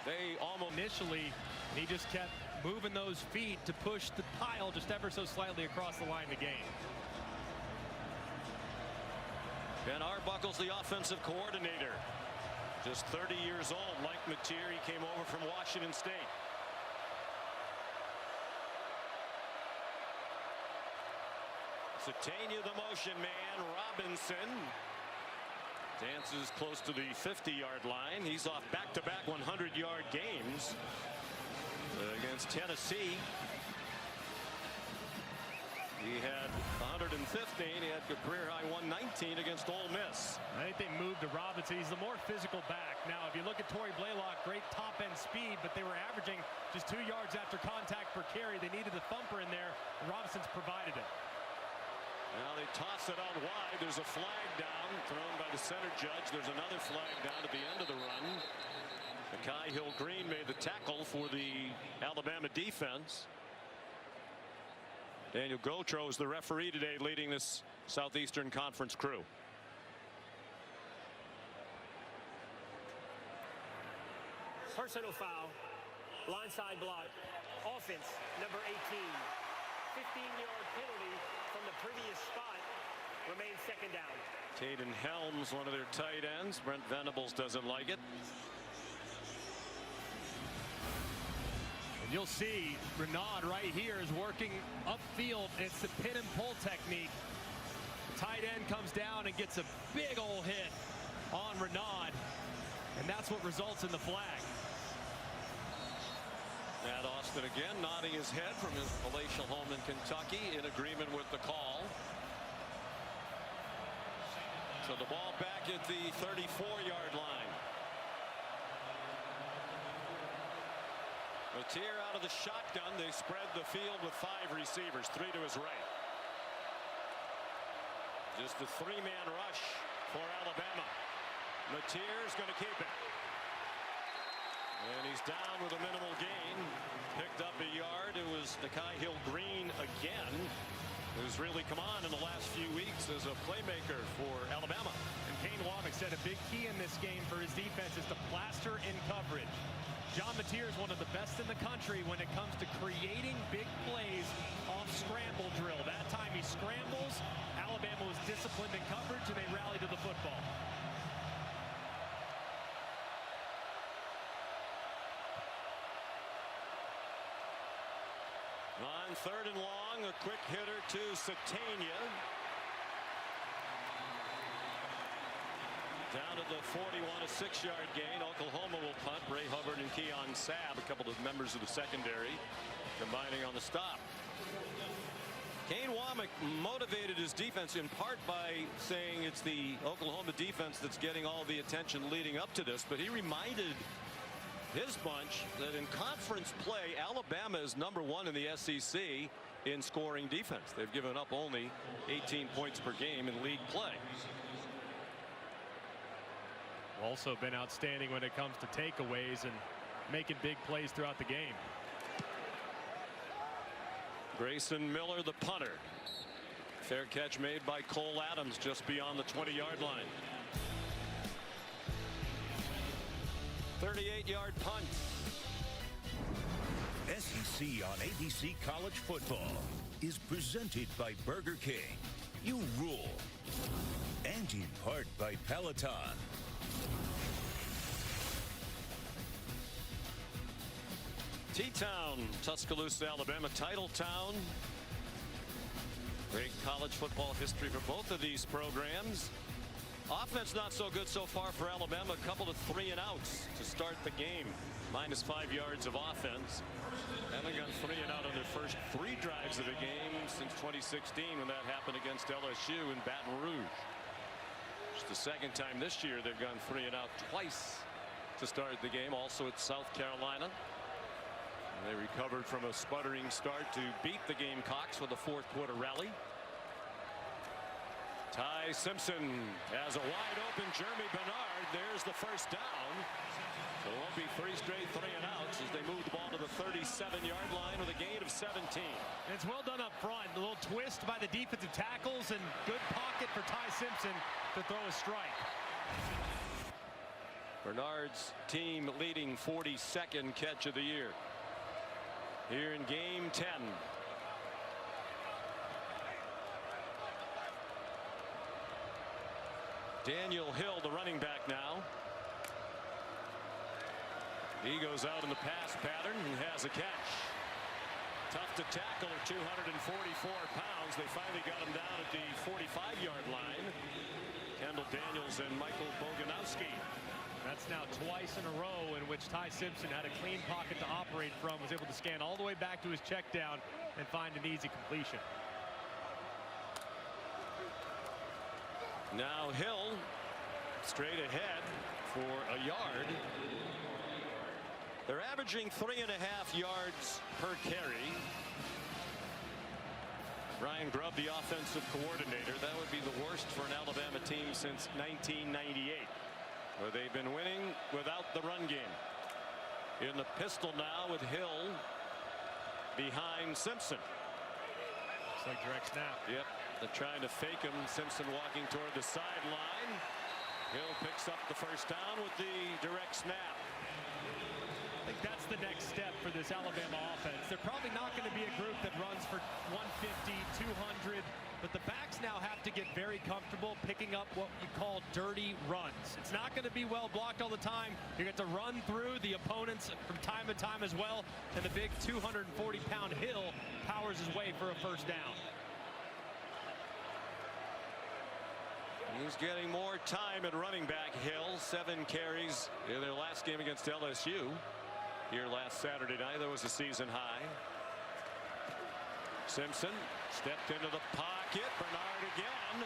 They almost initially, he just kept moving those feet to push the pile just ever so slightly across the line of the game. Ben Arbuckle's the offensive coordinator. Just 30 years old. Like Mateer, he came over from Washington State. Satania, the motion man. Robinson dances close to the 50-yard line. He's off back-to-back 100-yard games against Tennessee. He had 115. He had a career-high 119 against Ole Miss. I think they moved to Robinson. He's the more physical back. Now, if you look at Torrey Blaylock, great top-end speed, but they were averaging just 2 yards after contact per carry. They needed a thumper in there, and Robinson's provided it. Now they toss it out wide. There's a flag down thrown by the center judge. There's another flag down at the end of the run. Mekhi Hill-Green made the tackle for the Alabama defense. Daniel Gautreaux is the referee today, leading this Southeastern Conference crew. Personal foul, blindside block, offense number 18. 15-yard penalty from the previous spot, remains second down. Caden Helms, one of their tight ends. Brent Venables doesn't like it. And you'll see Renaud right here is working upfield. It's the pin and pull technique. The tight end comes down and gets a big old hit on Renaud, and that's what results in the flag. Matt Austin again nodding his head from his palatial home in Kentucky in agreement with the call. So the ball back at the 34-yard line. Mateer out of the shotgun. They spread the field with 5 receivers, 3 to his right. Just a 3-man rush for Alabama. Mateer's going to keep it. And he's down with a minimal gain. Picked up a yard. It was Mekhi Hill-Green again, who's really come on in the last few weeks as a playmaker for Alabama. And Kane Womack said a big key in this game for his defense is to plaster in coverage. John Mateer is one of the best in the country when it comes to creating big plays off scramble drill. That time he scrambles. Alabama was disciplined in coverage, and they rallied to the football. On 3rd and long, a quick hitter to Satania. Down at the 41, a 6-yard gain. Oklahoma will punt. Ray Hubbard and Keon Sabb, a couple of members of the secondary, combining on the stop. Kane Womack motivated his defense in part by saying it's the Oklahoma defense that's getting all the attention leading up to this, but he reminded his bunch that in conference play, Alabama is #1 in the SEC in scoring defense. They've given up only 18 points per game in league play. Also been outstanding when it comes to takeaways and making big plays throughout the game. Grayson Miller, the punter. Fair catch made by Cole Adams just beyond the 20-yard line. 38-yard punt. SEC on ABC College Football is presented by Burger King. You rule. And in part by Peloton. T-Town, Tuscaloosa, Alabama, title town. Great college football history for both of these programs. Offense not so good so far for Alabama. A couple of 3-and-outs to start the game. -5 yards of offense. Haven't gone 3-and-out on their first 3 drives of the game since 2016 when that happened against LSU in Baton Rouge. It's the second time this year they've gone 3-and-out twice to start the game, also at South Carolina. And they recovered from a sputtering start to beat the Gamecocks with a 4th quarter rally. Ty Simpson has a wide open Jeremy Bernard. There's the first down. So it won't be 3 straight 3-and-outs as they move the ball to the 37-yard line with a gain of 17. And it's well done up front. A little twist by the defensive tackles and good pocket for Ty Simpson to throw a strike. Bernard's team leading 42nd catch of the year here in game 10. Daniel Hill, the running back now. He goes out in the pass pattern and has a catch. Tough to tackle at 244 pounds. They finally got him down at the 45-yard line. Kendall Daniels and Michael Boganowski. That's now twice in a row in which Ty Simpson had a clean pocket to operate from, was able to scan all the way back to his check down and find an easy completion. Now Hill straight ahead for a yard. They're averaging 3.5 yards per carry. Ryan Grubb, the offensive coordinator. That would be the worst for an Alabama team since 1998, where they've been winning without the run game. In the pistol now with Hill behind Simpson. Looks like direct snap. Yep, they're trying to fake him. Simpson walking toward the sideline. Hill picks up the first down with the direct snap. I think that's the next step for this Alabama offense. They're probably not going to be a group that runs for 150, 200, but the backs now have to get very comfortable picking up what you call dirty runs. It's not going to be well blocked all the time. You get to run through the opponents from time to time as well, and the big 240-pound Hill powers his way for a first down. He's getting more time at running back. Hill, 7 carries in their last game against LSU. Here last Saturday night, that was a season high. Simpson stepped into the pocket. Bernard again.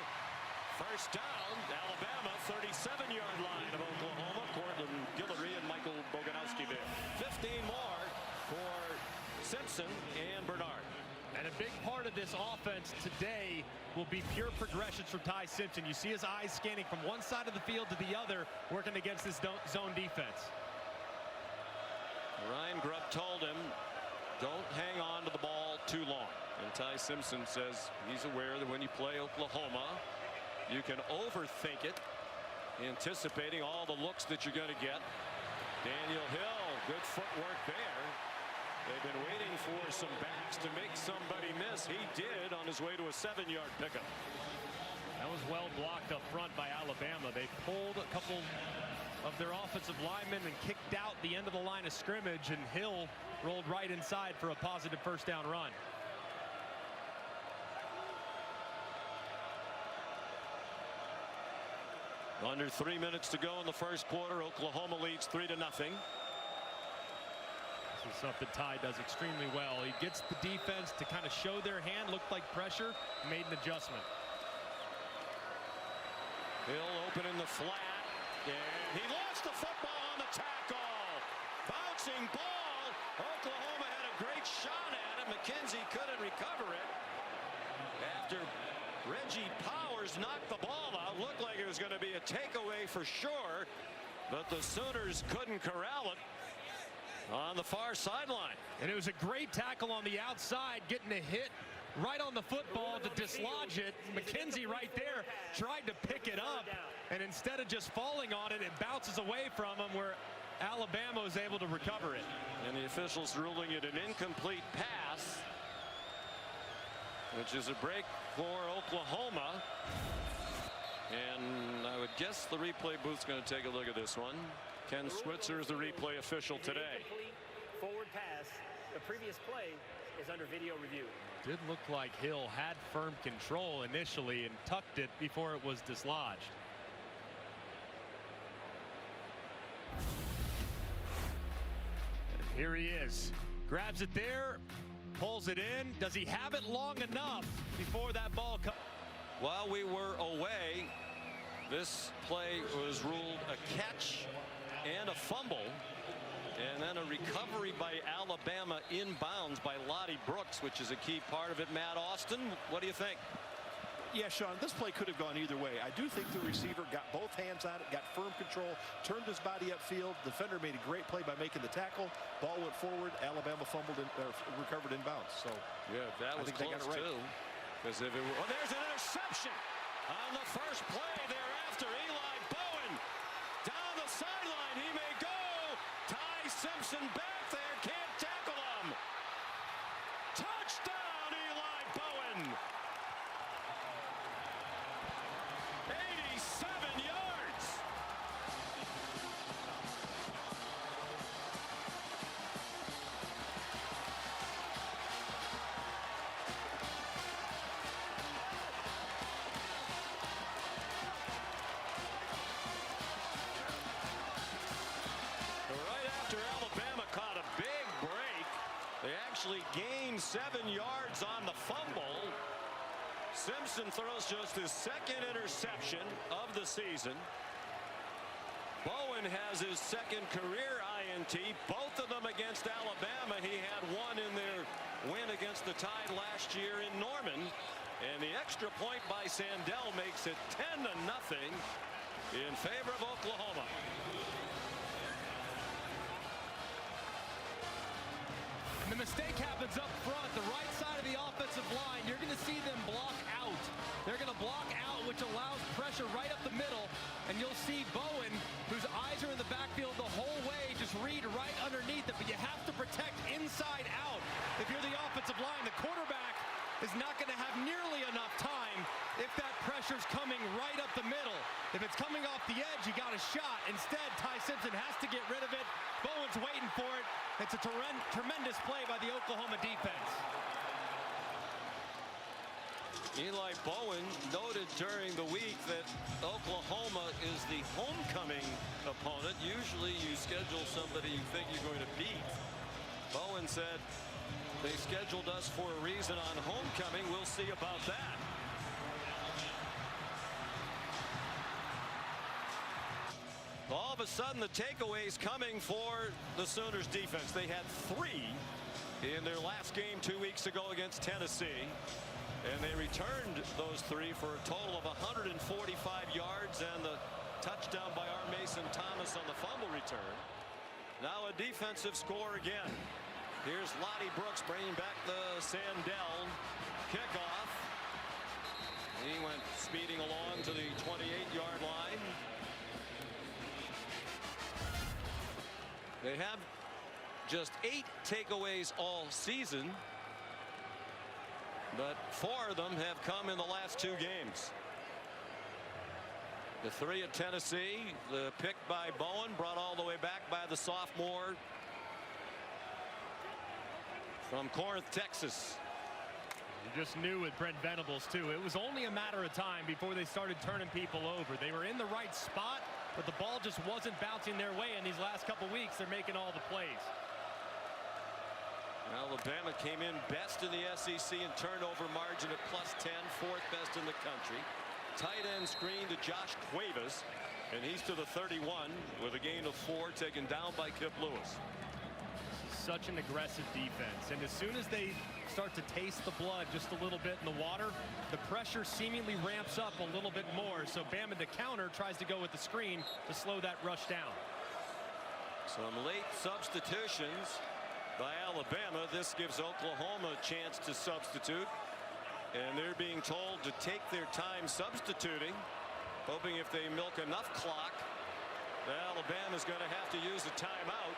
First down, Alabama, 37-yard line of Oklahoma. Cortland Guillory and Michael Boganowski there. 15 more for Simpson and Bernard. And a big part of this offense today will be pure progressions from Ty Simpson. You see his eyes scanning from one side of the field to the other, working against this zone defense. Ryan Grubb told him, don't hang on to the ball too long. And Ty Simpson says he's aware that when you play Oklahoma, you can overthink it, anticipating all the looks that you're going to get. Daniel Hill, good footwork there. They've been waiting for some backs to make somebody miss. He did on his way to a 7-yard pickup. That was well blocked up front by Alabama. They pulled a couple of their offensive linemen and kicked out the end of the line of scrimmage, and Hill rolled right inside for a positive first down run. Under 3 minutes to go in the first quarter. Oklahoma leads 3-0. This is something Ty does extremely well. He gets the defense to kind of show their hand, looked like pressure, made an adjustment. Hill open in the flat, and he lost the football on the tackle. Bouncing ball. Oklahoma had a great shot at it. McKenzie couldn't recover it. After Reggie Powers knocked the ball out, looked like it was going to be a takeaway for sure, but the Sooners couldn't corral it on the far sideline. And it was a great tackle on the outside, getting a hit right on the football to dislodge it. McKenzie right there tried to pick it up, and instead of just falling on it, it bounces away from him, where Alabama was able to recover it. And the officials ruling it an incomplete pass, which is a break for Oklahoma. And I would guess the replay booth's going to take a look at this one. Ken Switzer is the replay official today. Forward pass. The previous play is under video review. Did look like Hill had firm control initially and tucked it before it was dislodged. And here he is. Grabs it there, pulls it in. Does he have it long enough before that ball comes? While we were away, this play was ruled a catch and a fumble, and then a recovery by Alabama inbounds by Lottie Brooks, which is a key part of it. Matt Austin, what do you think? Yeah, Sean, this play could have gone either way. I do think the receiver got both hands on it, got firm control, turned his body upfield. Defender made a great play by making the tackle. Ball went forward. Alabama fumbled and recovered inbounds. So yeah, that was close right. too. Because if it were, there's an interception on the first play thereafter. Eli Bowen down the sideline. Simpson back there, can't tackle him. Touchdown, Eli Bowen. 87 yards. Right after Alabama caught a big break, they actually gained 7 yards on the fumble. Simpson throws just his second interception of the season. Bowen has his second career INT, both of them against Alabama. He had one in their win against the Tide last year in Norman. And the extra point by Sandell makes it 10-0 in favor of Oklahoma. And the mistake happens up front, the right side of the offensive line. You're going to see them block out. They're going to block out, which allows pressure right up the middle. And you'll see Bowen, whose eyes are in the backfield the whole way, just read right underneath it. But you have to protect inside out. If you're the offensive line, the quarterback is not going to have nearly enough time if that pressure's coming right up the middle. If it's coming off the edge, you got a shot. Instead, Ty Simpson has to get rid of it. Bowen's waiting for it. It's a tremendous play by the Oklahoma defense. Eli Bowen noted during the week that Oklahoma is the homecoming opponent. Usually you schedule somebody you think you're going to beat. Bowen said they scheduled us for a reason on homecoming. We'll see about that. All of a sudden the takeaways coming for the Sooners defense. They had 3 in their last game 2 weeks ago against Tennessee. And they returned those 3 for a total of 145 yards and the touchdown by our Mason Thomas on the fumble return. Now a defensive score again. Here's Lottie Brooks bringing back the Sandell kickoff. He went speeding along to the 28-yard line. They have just 8 takeaways all season, but 4 of them have come in the last 2 games. The 3 at Tennessee, the pick by Bowen, brought all the way back by the sophomore from Corinth, Texas. You just knew with Brent Venables, too. It was only a matter of time before they started turning people over. They were in the right spot, but the ball just wasn't bouncing their way. In these last couple weeks, they're making all the plays. Alabama came in best in the SEC in turnover margin at +10, 4th best in the country. Tight end screen to Josh Cuevas, and he's to the 31 with a gain of 4, taken down by Kip Lewis. Such an aggressive defense, and as soon as they start to taste the blood just a little bit in the water, the pressure seemingly ramps up a little bit more. So Bama, the counter, tries to go with the screen to slow that rush down. Some late substitutions by Alabama. This gives Oklahoma a chance to substitute, and they're being told to take their time substituting, hoping if they milk enough clock, Alabama's going to have to use a timeout.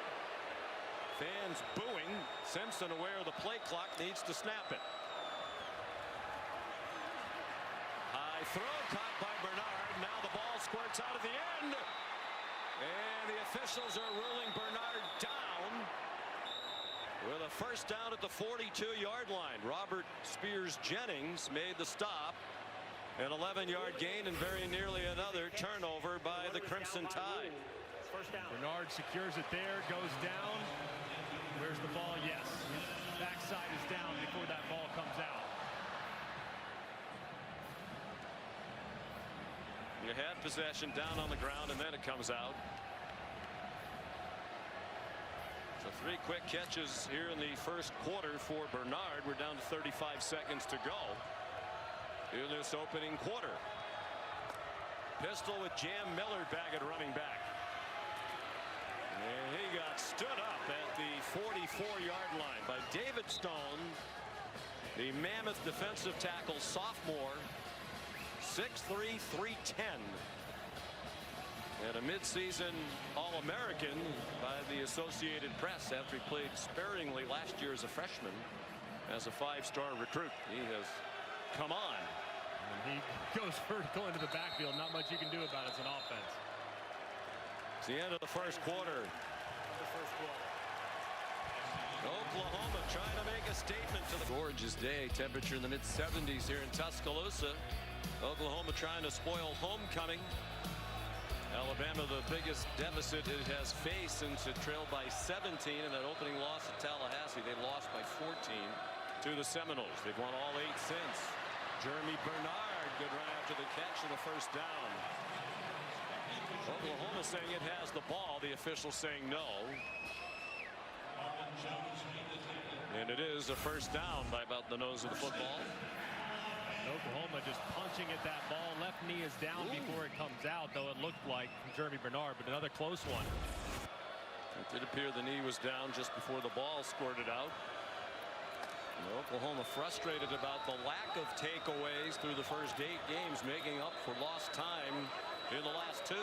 Fans booing. Simpson, aware of the play clock, needs to snap it. High throw caught by Bernard. Now the ball squirts out at the end, and the officials are ruling Bernard down with a first down at the 42-yard line. Robert Spears Jennings made the stop. An 11-yard gain and very nearly another turnover by the Crimson Tide. Bernard secures it there, goes down. Where's the ball? Yes. Backside is down before that ball comes out. You had possession down on the ground, and then it comes out. So 3 quick catches here in the first quarter for Bernard. We're down to 35 seconds to go in this opening quarter. Pistol with Jam Miller back at running back. And he got stood up at the 44-yard line by David Stone, the Mammoth defensive tackle sophomore, 6'3", 310. and a midseason All-American by the Associated Press after he played sparingly last year as a freshman as a 5-star recruit. He has come on. And he goes vertical into the backfield. Not much you can do about it as an offense. It's the end of the first quarter. Oklahoma trying to make a statement to the gorgeous day. Temperature in the mid-70s here in Tuscaloosa. Oklahoma trying to spoil homecoming. Alabama, the biggest deficit it has faced since it trailed by 17 in that opening loss at Tallahassee. They lost by 14 to the Seminoles. They've won all 8 since. Jeremy Bernard, good run after the catch and the first down. Oklahoma saying it has the ball. The officials saying no. And it is a first down by about the nose of the football. Oklahoma just punching at that ball. Left knee is down before it comes out, though it looked like from Jeremy Bernard, but another close one. It did appear the knee was down just before the ball squirted out. And Oklahoma frustrated about the lack of takeaways through the first 8 games, making up for lost time in the last 2.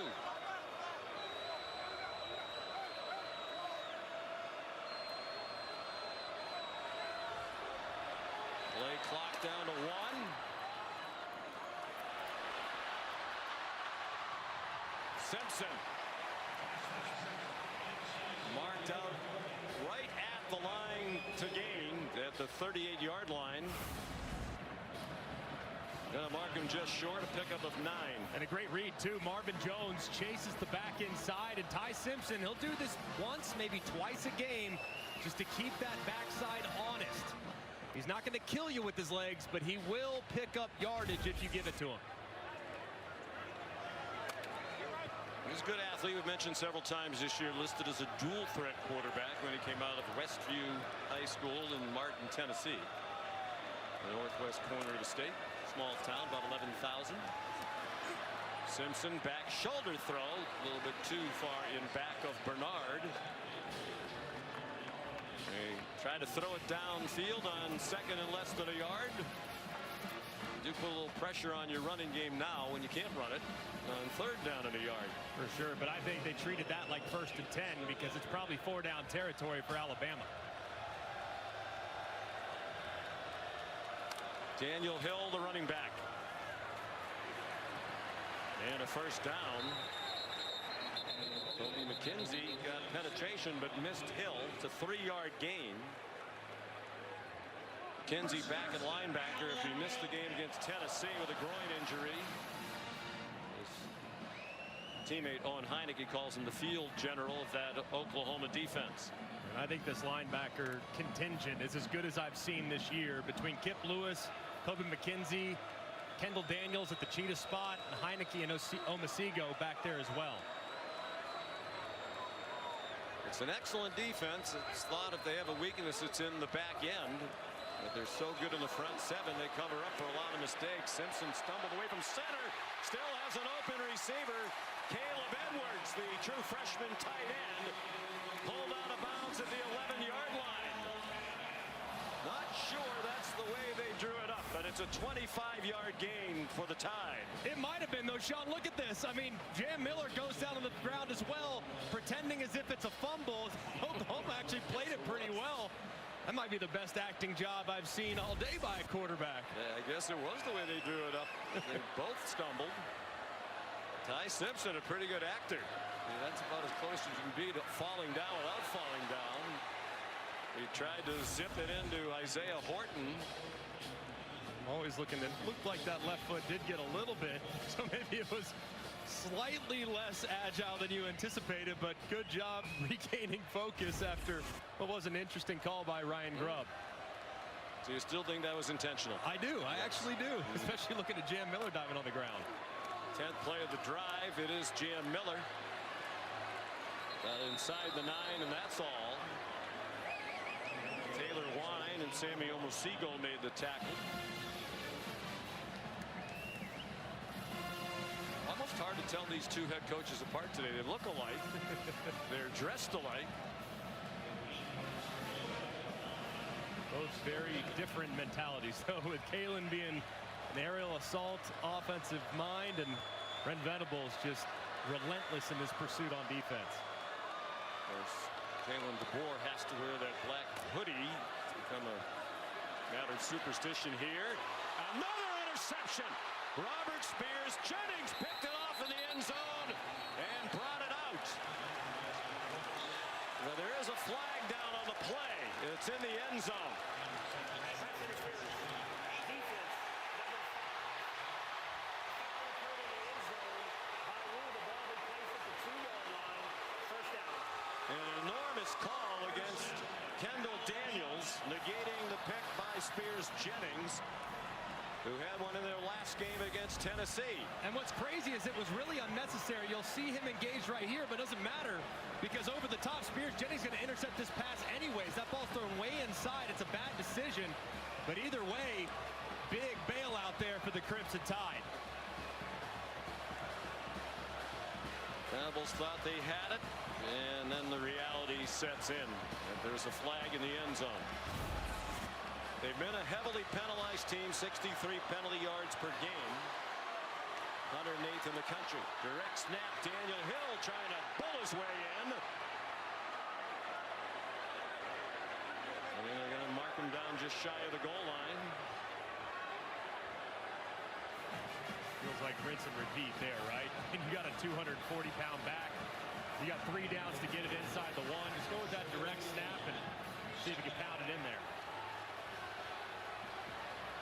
Play clock down to 1. Simpson marked out right at the line to gain at the 38-yard line. Gonna mark him just short, a pickup of 9. And a great read too. Marvin Jones chases the back inside, and Ty Simpson, he'll do this once, maybe twice a game, just to keep that backside honest. He's not going to kill you with his legs, but he will pick up yardage if you give it to him. He's a good athlete. We've mentioned several times this year, listed as a dual threat quarterback when he came out of Westview High School in Martin, Tennessee. The northwest corner of the state. Small town, about 11,000. Simpson back shoulder throw, a little bit too far in back of Bernard. They try to throw it downfield on 2nd and less than a yard. Do put a little pressure on your running game now when you can't run it on 3rd down and a yard. For sure, but I think they treated that like 1st and 10 because it's probably 4-down territory for Alabama. Daniel Hill, the running back. And a first down. Toby McKenzie got penetration but missed Hill. It's a 3-yard gain. McKenzie back at linebacker if he missed the game against Tennessee with a groin injury. His teammate Owen Heineke calls him the field general of that Oklahoma defense. And I think this linebacker contingent is as good as I've seen this year between Kip Lewis, Toby McKenzie, Kendall Daniels at the cheetah spot, and Heineke and Omasigo back there as well. It's an excellent defense. It's thought if they have a weakness, it's in the back end. But they're so good in the front 7, they cover up for a lot of mistakes. Simpson stumbled away from center. Still has an open receiver. Caleb Edwards, the true freshman tight end, pulled out of bounds at the 11-yard line. Not sure that's the way they drew it up, but it's a 25-yard gain for the Tide. It might have been, though, Sean. Look at this. I mean, Jam Miller goes down on the ground as well, pretending as if it's a fumble. Oklahoma actually played it pretty well. That might be the best acting job I've seen all day by a quarterback. Yeah, I guess it was the way they drew it up. They both stumbled. Ty Simpson, a pretty good actor. Yeah, that's about as close as you can be to falling down without falling down. He tried to zip it into Isaiah Horton. I'm always looking. It looked like that left foot did get a little bit, so maybe it was slightly less agile than you anticipated, but good job regaining focus after what was an interesting call by Ryan Grubb. So you still think that was intentional? I do. I actually do, especially looking at Jam Miller diving on the ground. 10th play of the drive. It is Jam Miller. Got inside the 9, and that's all. Taylor Wine and Sammy Omosigo made the tackle. Almost hard to tell these two head coaches apart today. They look alike. They're dressed alike. Both very different mentalities, though, with Kalen being an aerial assault offensive mind and Brent Venables just relentless in his pursuit on defense. Of course, Kalen DeBoer has to wear that black hoodie. It's become a matter of superstition here. Another interception. Robert Spears Jennings picked it off in the end zone and brought it out. Well, there is a flag down on the play. It's in the end zone. An enormous call against Kendall Daniels, negating the pick by Spears Jennings, who had one in their last game against Tennessee. And what's crazy is it was really unnecessary. You'll see him engaged right here, but it doesn't matter because over the top, Spears Jennings going to intercept this pass anyways. That ball's thrown way inside. It's a bad decision, but either way, big bailout there for the Crimson Tide. Rebels thought they had it, and then the reality sets in. There's a flag in the end zone. They've been a heavily penalized team, 63 penalty yards per game. 108th in the country. Direct snap, Daniel Hill trying to bull his way in. And then they're going to mark him down just shy of the goal line. Feels like rinse and repeat there, right? And you got a 240-pound back. You got 3 downs to get it inside the 1. Just go with that direct snap and see if you can pound it in there.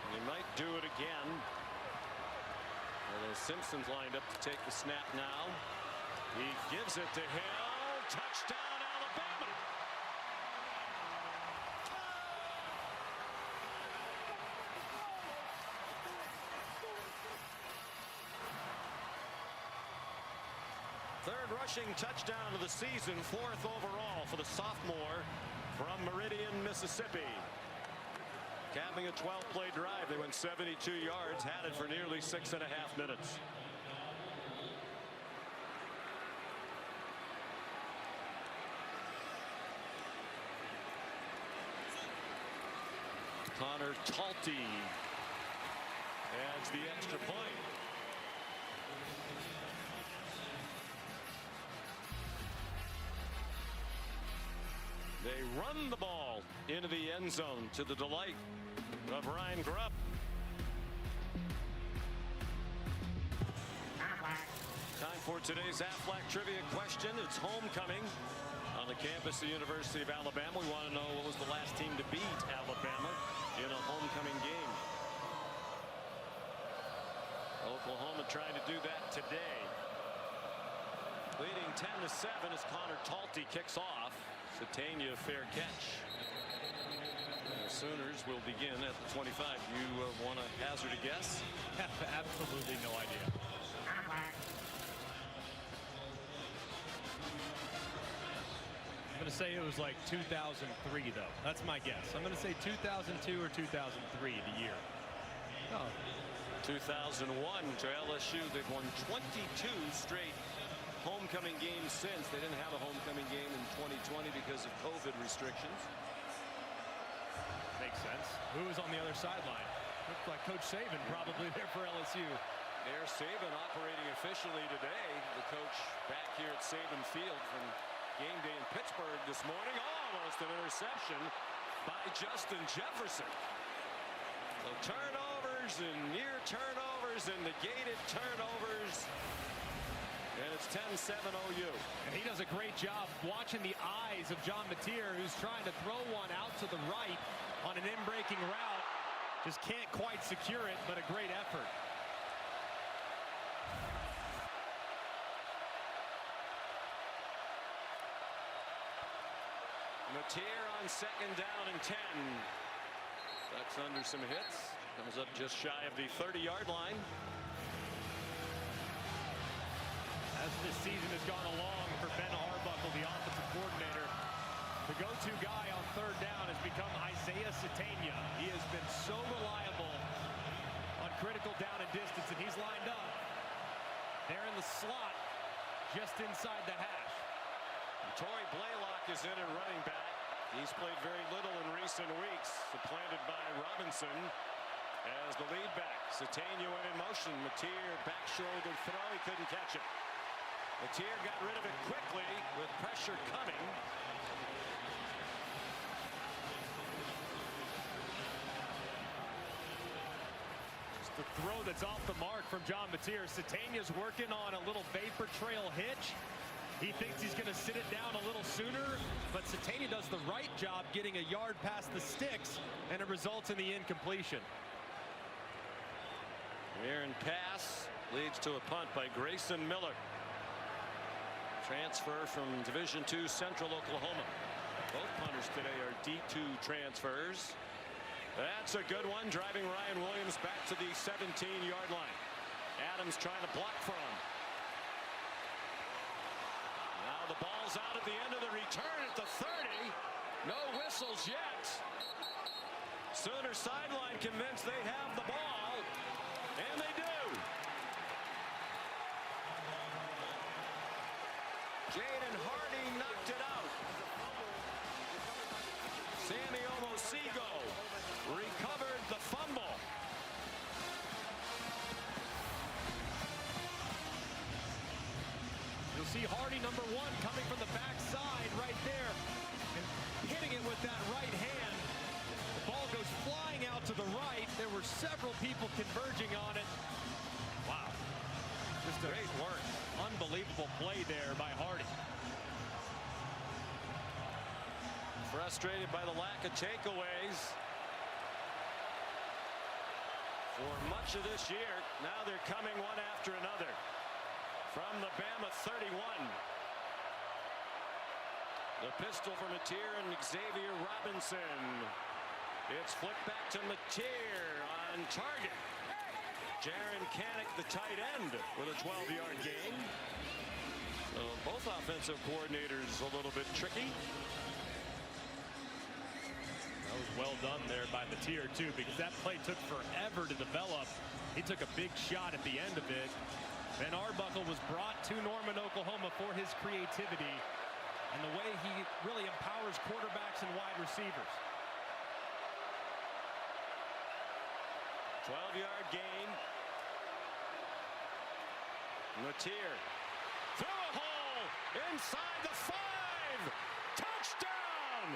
And he might do it again. Although Simpson's lined up to take the snap now. He gives it to Hill. Touchdown, Alabama. Third rushing touchdown of the season, 4th overall for the sophomore from Meridian, Mississippi. Capping a 12-play drive, they went 72 yards, had it for nearly 6.5 minutes. Connor Talty adds the extra point. They run the ball into the end zone to the delight of Ryan Grubb. Time for today's Aflac trivia question. It's homecoming on the campus of the University of Alabama. We want to know what was the last team to beat Alabama in a homecoming game. Oklahoma trying to do that today. Leading 10-7 as Connor Talty kicks off. Satania, fair catch. The Sooners will begin at the 25. You want to hazard a guess? Absolutely no idea. I'm going to say it was like 2003, though. That's my guess. I'm going to say 2002 or 2003, the year. Oh. 2001 to LSU. They've won 22 straight homecoming games since. They didn't have a homecoming game in 2020 because of COVID restrictions. Makes sense. Who was on the other sideline? Looked like Coach Saban probably there for LSU. There's Saban operating officially today. The coach back here at Saban Field from game day in Pittsburgh this morning. Almost an interception by Justin Jefferson. So turnovers and near turnovers and negated turnovers. And it's 10-7 OU. And he does a great job watching the eyes of John Mateer, who's trying to throw one out to the right on an in-breaking route. Just can't quite secure it, but a great effort. Mateer on 2nd down and 10. Ducks under some hits. Comes up just shy of the 30-yard line. As this season has gone along for Ben Arbuckle, the offensive coordinator, the go-to guy on 3rd down has become Isaiah Satania. He has been so reliable on critical down and distance, and he's lined up there in the slot just inside the hash. Torrey Blaylock is in at running back. He's played very little in recent weeks, supplanted by Robinson as the lead back. Satania went in motion. Mateer back shoulder throw. He couldn't catch it. Matier got rid of it quickly with pressure coming. Just the throw that's off the mark from John Matier. Satania's working on a little vapor trail hitch. He thinks he's going to sit it down a little sooner, but Satania does the right job getting a yard past the sticks, and it results in the incompletion. Aaron pass leads to a punt by Grayson Miller. Transfer from Division II Central Oklahoma. Both punters today are D2 transfers. That's a good one, driving Ryan Williams back to the 17-yard line. Adams trying to block for him. Now the ball's out at the end of the return at the 30. No whistles yet. Sooner sideline convinced they have the ball, and they do. Jaden Hardy knocked it out. Sammy Omosigo recovered the fumble. You'll see Hardy, number 1, coming from the backside right there and hitting it with that right hand. The ball goes flying out to the right. There were several people converging on it. Wow. Just a great work. Unbelievable play there by Hardy. Frustrated by the lack of takeaways for much of this year. Now they're coming one after another. From the Bama 31. The pistol for Matier and Xavier Robinson. It's flipped back to Matier on target. Jaron Kanik, the tight end, with a 12-yard gain. So both offensive coordinators a little bit tricky. That was well done there by Matier, too, because that play took forever to develop. He took a big shot at the end of it. Ben Arbuckle was brought to Norman, Oklahoma for his creativity and the way he really empowers quarterbacks and wide receivers. 12-yard gain. Matier through a hole inside the 5. Touchdown!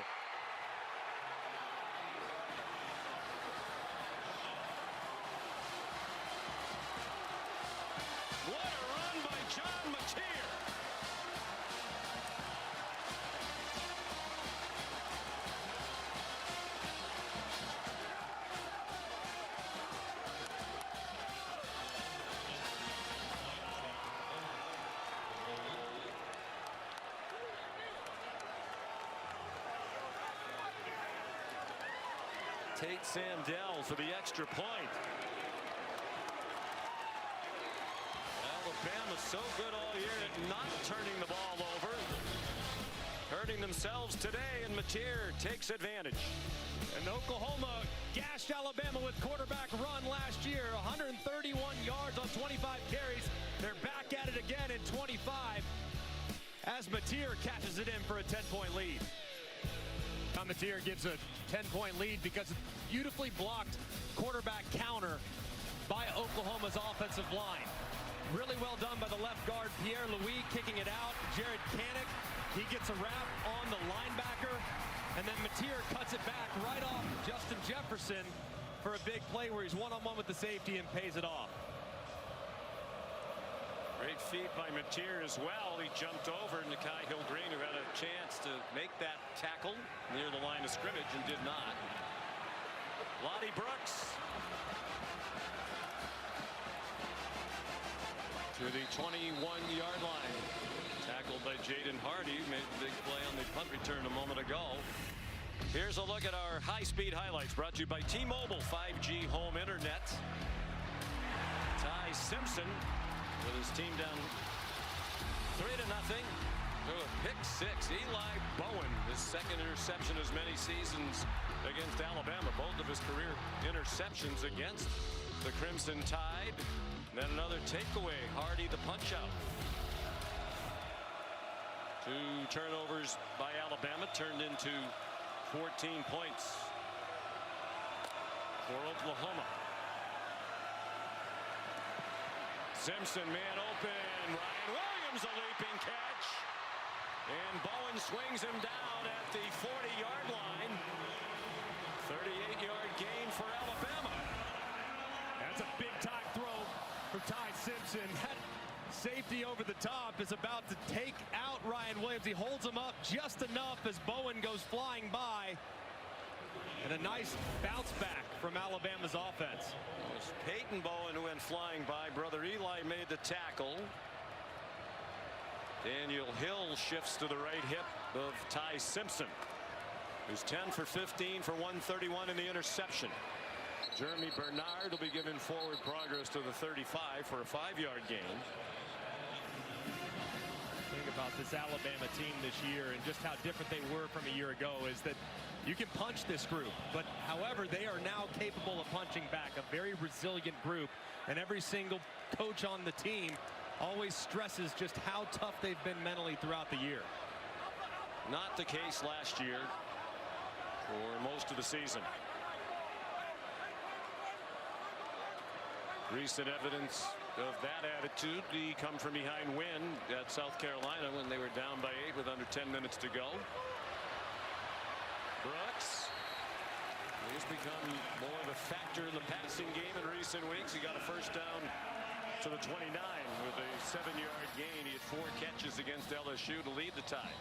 What a run by John Matier! Tate Sandell for the extra point. Alabama's so good all year at not turning the ball over. Hurting themselves today, and Matier takes advantage. And Oklahoma gashed Alabama with quarterback run last year. 131 yards on 25 carries. They're back at it again in 25 as Matier catches it in for a 10-point lead. Matier gives a 10-point lead because of beautifully blocked quarterback counter by Oklahoma's offensive line. Really well done by the left guard, Pierre Louis, kicking it out. Jared Kanik, he gets a wrap on the linebacker. And then Matier cuts it back right off Justin Jefferson for a big play where he's one-on-one with the safety and pays it off. Great feed by Matier as well. He jumped over Nikai Hill-Green, who had a chance to make that tackle near the line of scrimmage and did not. Lottie Brooks to the 21-yard line. Tackled by Jaden Hardy, who made a big play on the punt return a moment ago. Here's a look at our high-speed highlights brought to you by T-Mobile 5G home internet. Ty Simpson with his team down 3-0. Through a pick 6. Eli Bowen, his second interception as many seasons against Alabama. Both of his career interceptions against the Crimson Tide. And then another takeaway. Hardy the punch out. 2 turnovers by Alabama turned into 14 points for Oklahoma. Simpson man open. Ryan Williams Williams, a leaping catch. And Bowen swings him down at the 40-yard line. 38-yard gain for Alabama. That's a big-time throw for Ty Simpson. That safety over the top is about to take out Ryan Williams. He holds him up just enough as Bowen goes flying by. And a nice bounce back from Alabama's offense. It was Peyton Bowen who went flying by. Brother Eli made the tackle. Daniel Hill shifts to the right hip of Ty Simpson, who's 10 for 15 for 131 in the interception. Jeremy Bernard will be given forward progress to the 35 for a 5-yard gain. The thing about this Alabama team this year and just how different they were from a year ago is that you can punch this group, but however, they are now capable of punching back. A very resilient group, and every single coach on the team always stresses just how tough they've been mentally throughout the year. Not the case last year for most of the season. Recent evidence of that attitude, the come from behind win at South Carolina when they were down by 8 with under 10 minutes to go. Brooks, he's become more of a factor in the passing game in recent weeks. He got a first down to the 29 with a 7-yard gain. He had 4 catches against LSU to lead the tie.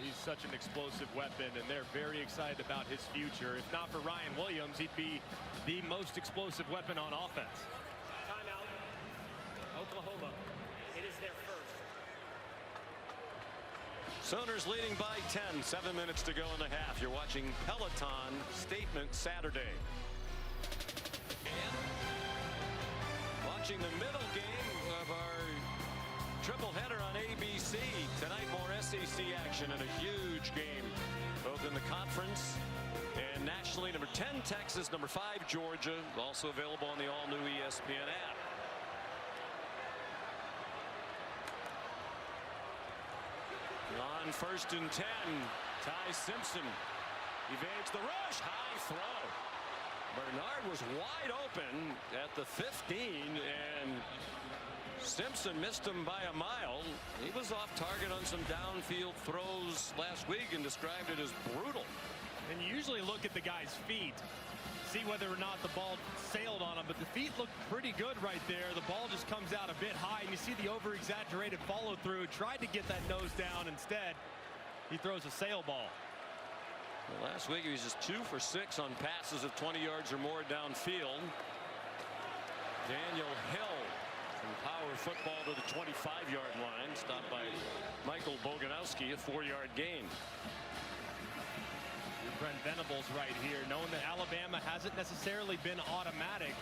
He's such an explosive weapon, and they're very excited about his future. If not for Ryan Williams, he'd be the most explosive weapon on offense. Timeout. Oklahoma. It is their first. Sooners leading by 10. 7 minutes to go in the half. You're watching Peloton Statement Saturday. And watching the middle game of our triple header on ABC. Tonight more SEC action and a huge game both in the conference and nationally. Number 10 Texas, number 5 Georgia, also available on the all-new ESPN app. On 1st and 10, Ty Simpson evades the rush. High throw. Bernard was wide open at the 15, and Simpson missed him by a mile. He was off target on some downfield throws last week and described it as brutal. And you usually look at the guy's feet, see whether or not the ball sailed on him, but the feet look pretty good right there. The ball just comes out a bit high, and you see the over-exaggerated follow-through. Tried to get that nose down. Instead, he throws a sail ball. Well, last week he was just 2 for 6 on passes of 20 yards or more downfield. Daniel Hill from Power Football to the 25-yard line, stopped by Michael Boganowski, a 4-yard gain. Brent Venables right here, knowing that Alabama hasn't necessarily been automatic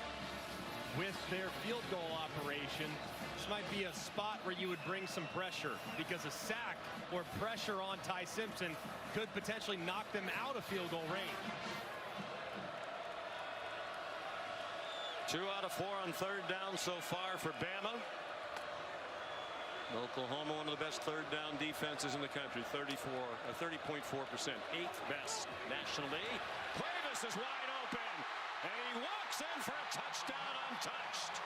with their field goal operation. This might be a spot where you would bring some pressure, because a sack or pressure on Ty Simpson could potentially knock them out of field goal range. 2 out of 4 on 3rd down so far for Bama. Oklahoma, one of the best 3rd down defenses in the country, 30.4%, 8th best nationally. Cuevas is wide open, and he walks in for a touchdown untouched.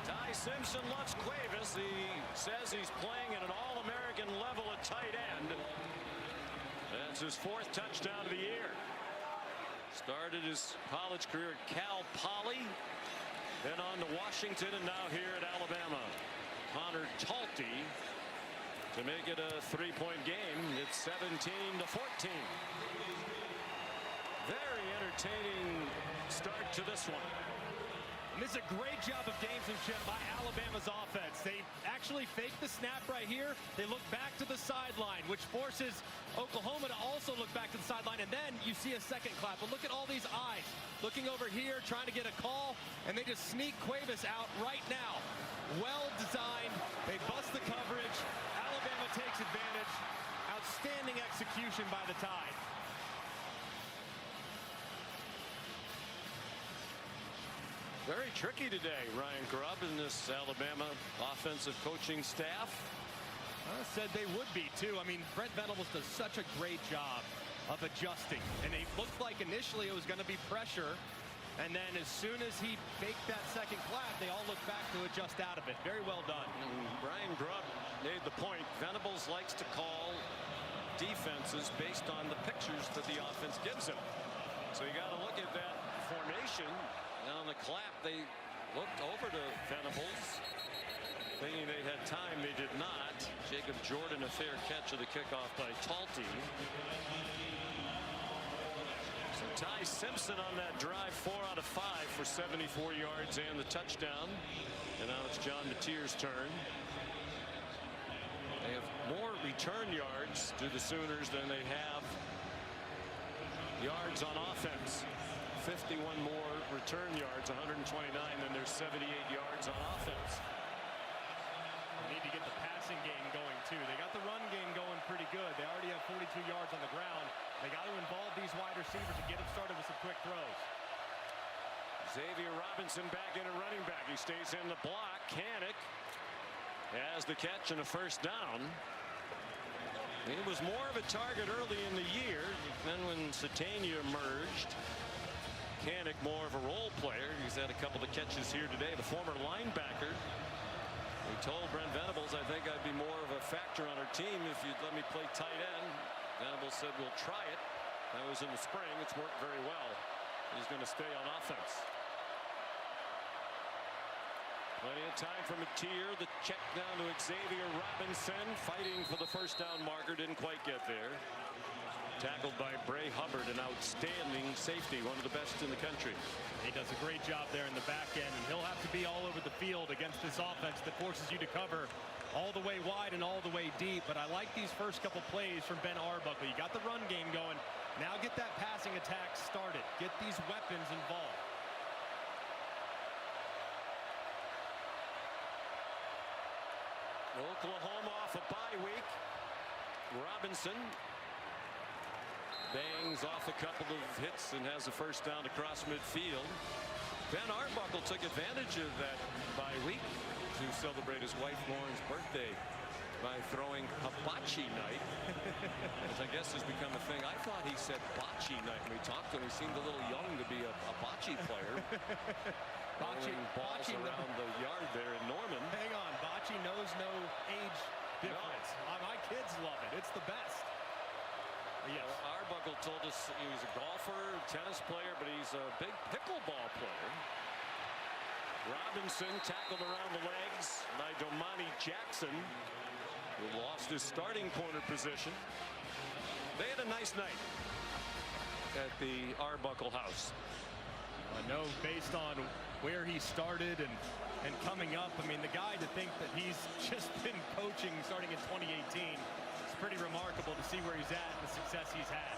Ty Simpson loves Cuevas. He says he's playing at an All-American level at tight end. That's his 4th touchdown of the year. Started his college career at Cal Poly, then on to Washington, and now here at Alabama. Connor Talty to make it a 3-point game. It's 17-14. Very entertaining start to this one. And this is a great job of gamesmanship by Alabama's offense. They actually fake the snap right here. They look back to the sideline, which forces Oklahoma to also look back to the sideline. And then you see a second clap. But look at all these eyes looking over here, trying to get a call. And they just sneak Cuevas out right now. Well designed. They bust the coverage. Alabama takes advantage. Outstanding execution by the Tide. Very tricky today, Ryan Grubb and this Alabama offensive coaching staff. I said they would be, too. I mean, Brent Venables does such a great job of adjusting. And it looked like initially it was going to be pressure. And then as soon as he faked that second clap, they all looked back to adjust out of it. Very well done. And Brian Grubb made the point. Venables likes to call defenses based on the pictures that the offense gives him. So you got to look at that formation. And on the clap, they looked over to Venables, thinking they had time. They did not. Jacob Jordan, a fair catch of the kickoff by Talty. So Ty Simpson on that drive, 4 out of 5 for 74 yards and the touchdown. And now it's John Mateer's turn. They have more return yards to the Sooners than they have yards on offense. 51 more return yards, 129, then there's 78 yards on offense. They need to get the passing game going, too. They got the run game going pretty good. They already have 42 yards on the ground. They got to involve these wide receivers and get them started with some quick throws. Xavier Robinson back in a running back. He stays in the block. Kanik has the catch and a first down. He was more of a target early in the year. Then when Satania emerged, Kanik more of a role player. He's had a couple of catches here today. The former linebacker. He told Brent Venables, I think I'd be more of a factor on our team if you'd let me play tight end. Venables said, we'll try it. That was in the spring. It's worked very well. He's going to stay on offense. Plenty of time for Mateer. The check down to Xavier Robinson, fighting for the first down marker. Didn't quite get there. Tackled by Bray Hubbard, an outstanding safety, one of the best in the country. He does a great job there in the back end, and he'll have to be all over the field against this offense that forces you to cover all the way wide and all the way deep. But I like these first couple plays from Ben Arbuckle. You got the run game going. Now get that passing attack started. Get these weapons involved. Oklahoma off a bye week. Robinson bangs off a couple of hits and has a first down across midfield. Ben Arbuckle took advantage of that bye week to celebrate his wife Lauren's birthday by throwing hibachi night, which I guess has become a thing. I thought he said bocce night when we talked to him. He seemed a little young to be a bocce player. Bocce balls around the yard there in Norman. Hang on, bocce knows no age difference. No. My kids love it. It's the best. Yes. Arbuckle told us he was a golfer, tennis player, but he's a big pickleball player. Robinson tackled around the legs by Domani Jackson, who lost his starting corner position. They had a nice night at the Arbuckle house. I know based on where he started and coming up, I mean, the guy to think that he's just been coaching starting in 2018, it's pretty remarkable to see where he's at and the success he's had.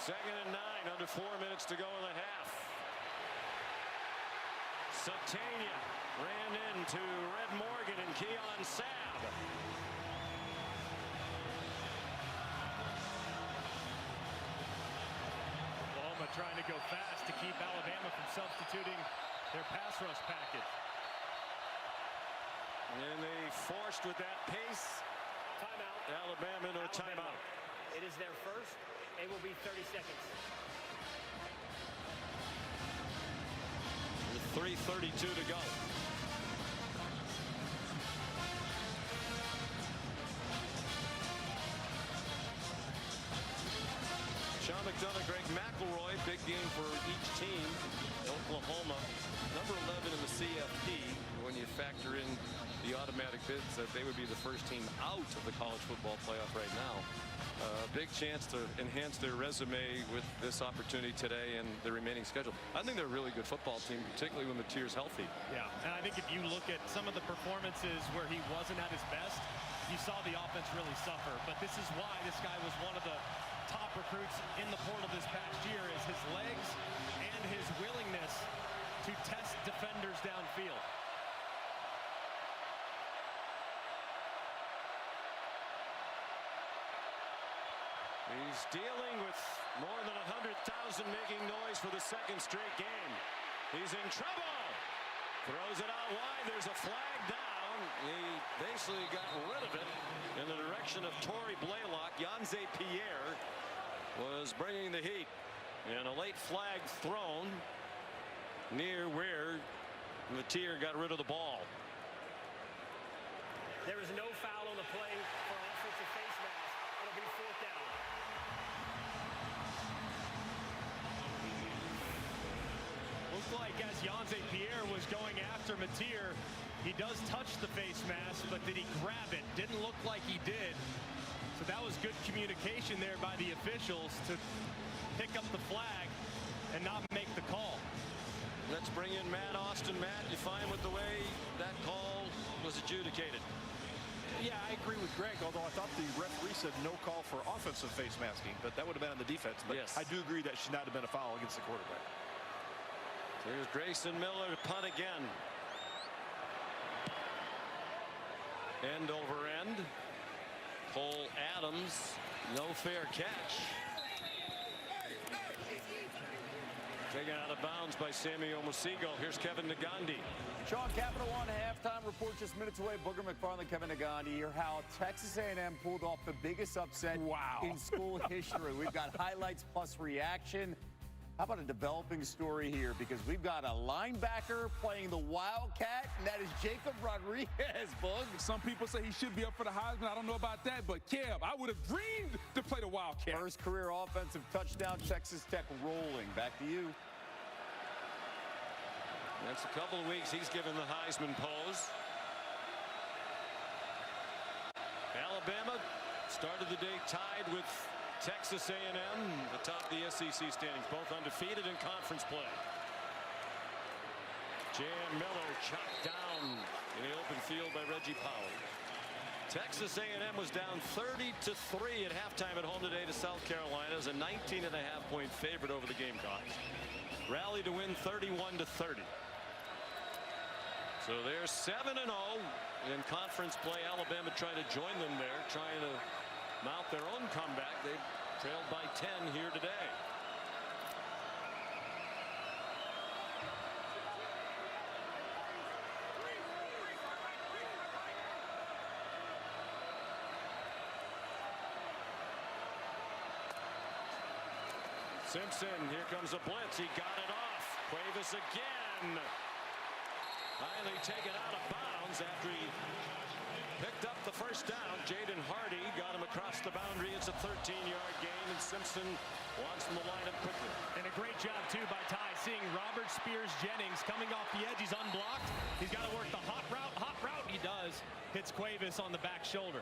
Second and 9, under 4 minutes to go in the half. Satania ran into Red Morgan and Keon Sabb. Oklahoma trying to go fast to keep Alabama from substituting their pass rush package. And they forced with that pace. Timeout. Alabama into a timeout. It is their first. It will be 30 seconds. With 3:32 to go. Sean McDonough, Greg McElroy, big game for each team. Oklahoma, number 11 in the CFP. When you factor in the automatic bids, that they would be the first team out of the college football playoff right now. Big chance to enhance their resume with this opportunity today and the remaining schedule. I think they're a really good football team, particularly when Mateer's healthy. Yeah, and I think if you look at some of the performances where he wasn't at his best, you saw the offense really suffer. But this is why this guy was one of the top recruits in the portal this past year, is his legs and his willingness to test defenders downfield. He's dealing with more than 100,000 making noise for the second straight game. He's in trouble. Throws it out wide. There's a flag down. He basically got rid of it in the direction of Torrey Blaylock. Janze Pierre was bringing the heat. And a late flag thrown near where Matier got rid of the ball. There is no foul on the play for offensive face mask. It'll be 4th down. Looked like as Janze Pierre was going after Matier, he does touch the face mask, but did he grab it? Didn't look like he did. So that was good communication there by the officials to pick up the flag and not make the call. Let's bring in Matt Austin. Matt, you fine with the way that call was adjudicated? Yeah, I agree with Greg, although I thought the referee said no call for offensive face masking, but that would have been on the defense. But yes, I do agree that should not have been a foul against the quarterback. Here's Grayson Miller to punt again. End over end. Cole Adams, no fair catch. Taken out of bounds by Sammy Omosigho. Here's Kevin Nagandi. Sean, Capital One halftime report just minutes away. Booger McFarland, Kevin Nagandi here. How Texas A&M pulled off the biggest upset in school history. We've got highlights plus reaction. How about a developing story here? Because we've got a linebacker playing the Wildcat, and that is Jacob Rodriguez, Boog. Some people say he should be up for the Heisman. I don't know about that, but Kev, I would have dreamed to play the Wildcat. First career offensive touchdown, Texas Tech rolling. Back to you. That's a couple of weeks he's given the Heisman pose. Alabama started the day tied with Texas A&M atop the SEC standings, both undefeated in conference play. Jan Miller chopped down in the open field by Reggie Powell. Texas A&M was down 30-3 at halftime at home today to South Carolina as a 19.5-point favorite over the Gamecocks. Rallied to win 31-30. So they're 7-0 in conference play. Alabama trying to join them there, trying to mount their own comeback. They trailed by 10 here today. Simpson, here comes a blitz. He got it off. Cuevas again. Finally taken out of bounds after he picked up the first down. Jaden Hardy got him across the boundary. It's a 13-yard gain, and Simpson wants him to line up quickly. And a great job, too, by Ty, seeing Robert Spears-Jennings coming off the edge. He's unblocked. He's got to work the hot route. Hot route, he does. Hits Cuevas on the back shoulder.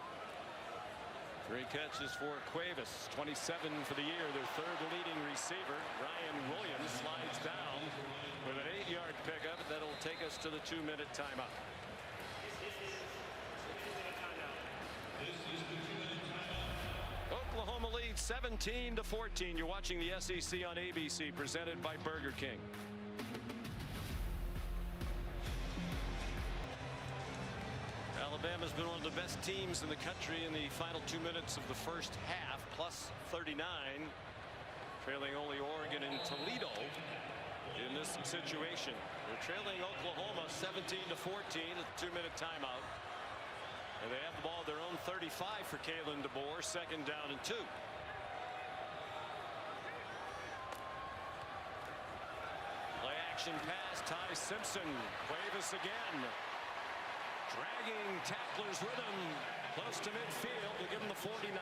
3 catches for Cuevas, 27 for the year, their third leading receiver. Ryan Williams slides down with an 8-yard pickup. That'll take us to the 2-minute timeout. Oklahoma leads 17-14. You're watching the SEC on ABC, presented by Burger King. Alabama's been one of the best teams in the country in the final 2 minutes of the first half, plus 39, trailing only Oregon and Toledo in this situation. They're trailing Oklahoma 17-14 at the 2-minute timeout. And they have the ball at their own 35 for Kalen DeBoer, 2nd down and 2. Play action pass, Ty Simpson. Cuevas again. Dragging tacklers with him close to midfield to give him the 49.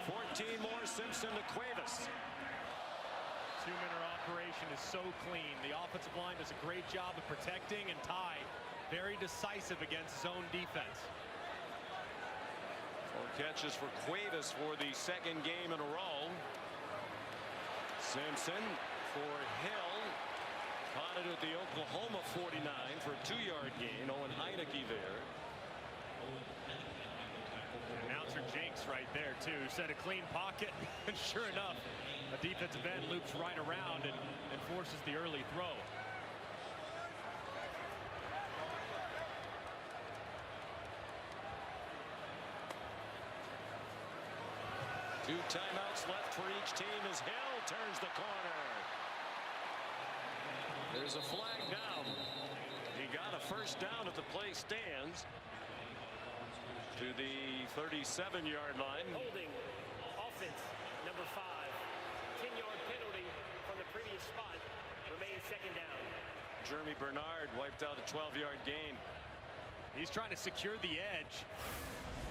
14 more, Simpson to Cuevas. 2-minute operation is so clean. The offensive line does a great job of protecting, and Ty very decisive against zone defense. 4 catches for Cuevas for the 2nd game in a row. Simpson for Hill. Caught it at the Oklahoma 49 for a 2-yard gain. Owen Heineke there. Announcer Jenks right there, too. Set a clean pocket, and sure enough, a defensive end loops right around and forces the early throw. 2 timeouts left for each team as Hill turns the corner. There's a flag down. He got a first down at the play stands to the 37-yard line. Holding offense number 5. 10-yard penalty from the previous spot. Remains second down. Jeremy Bernard wiped out a 12-yard gain. He's trying to secure the edge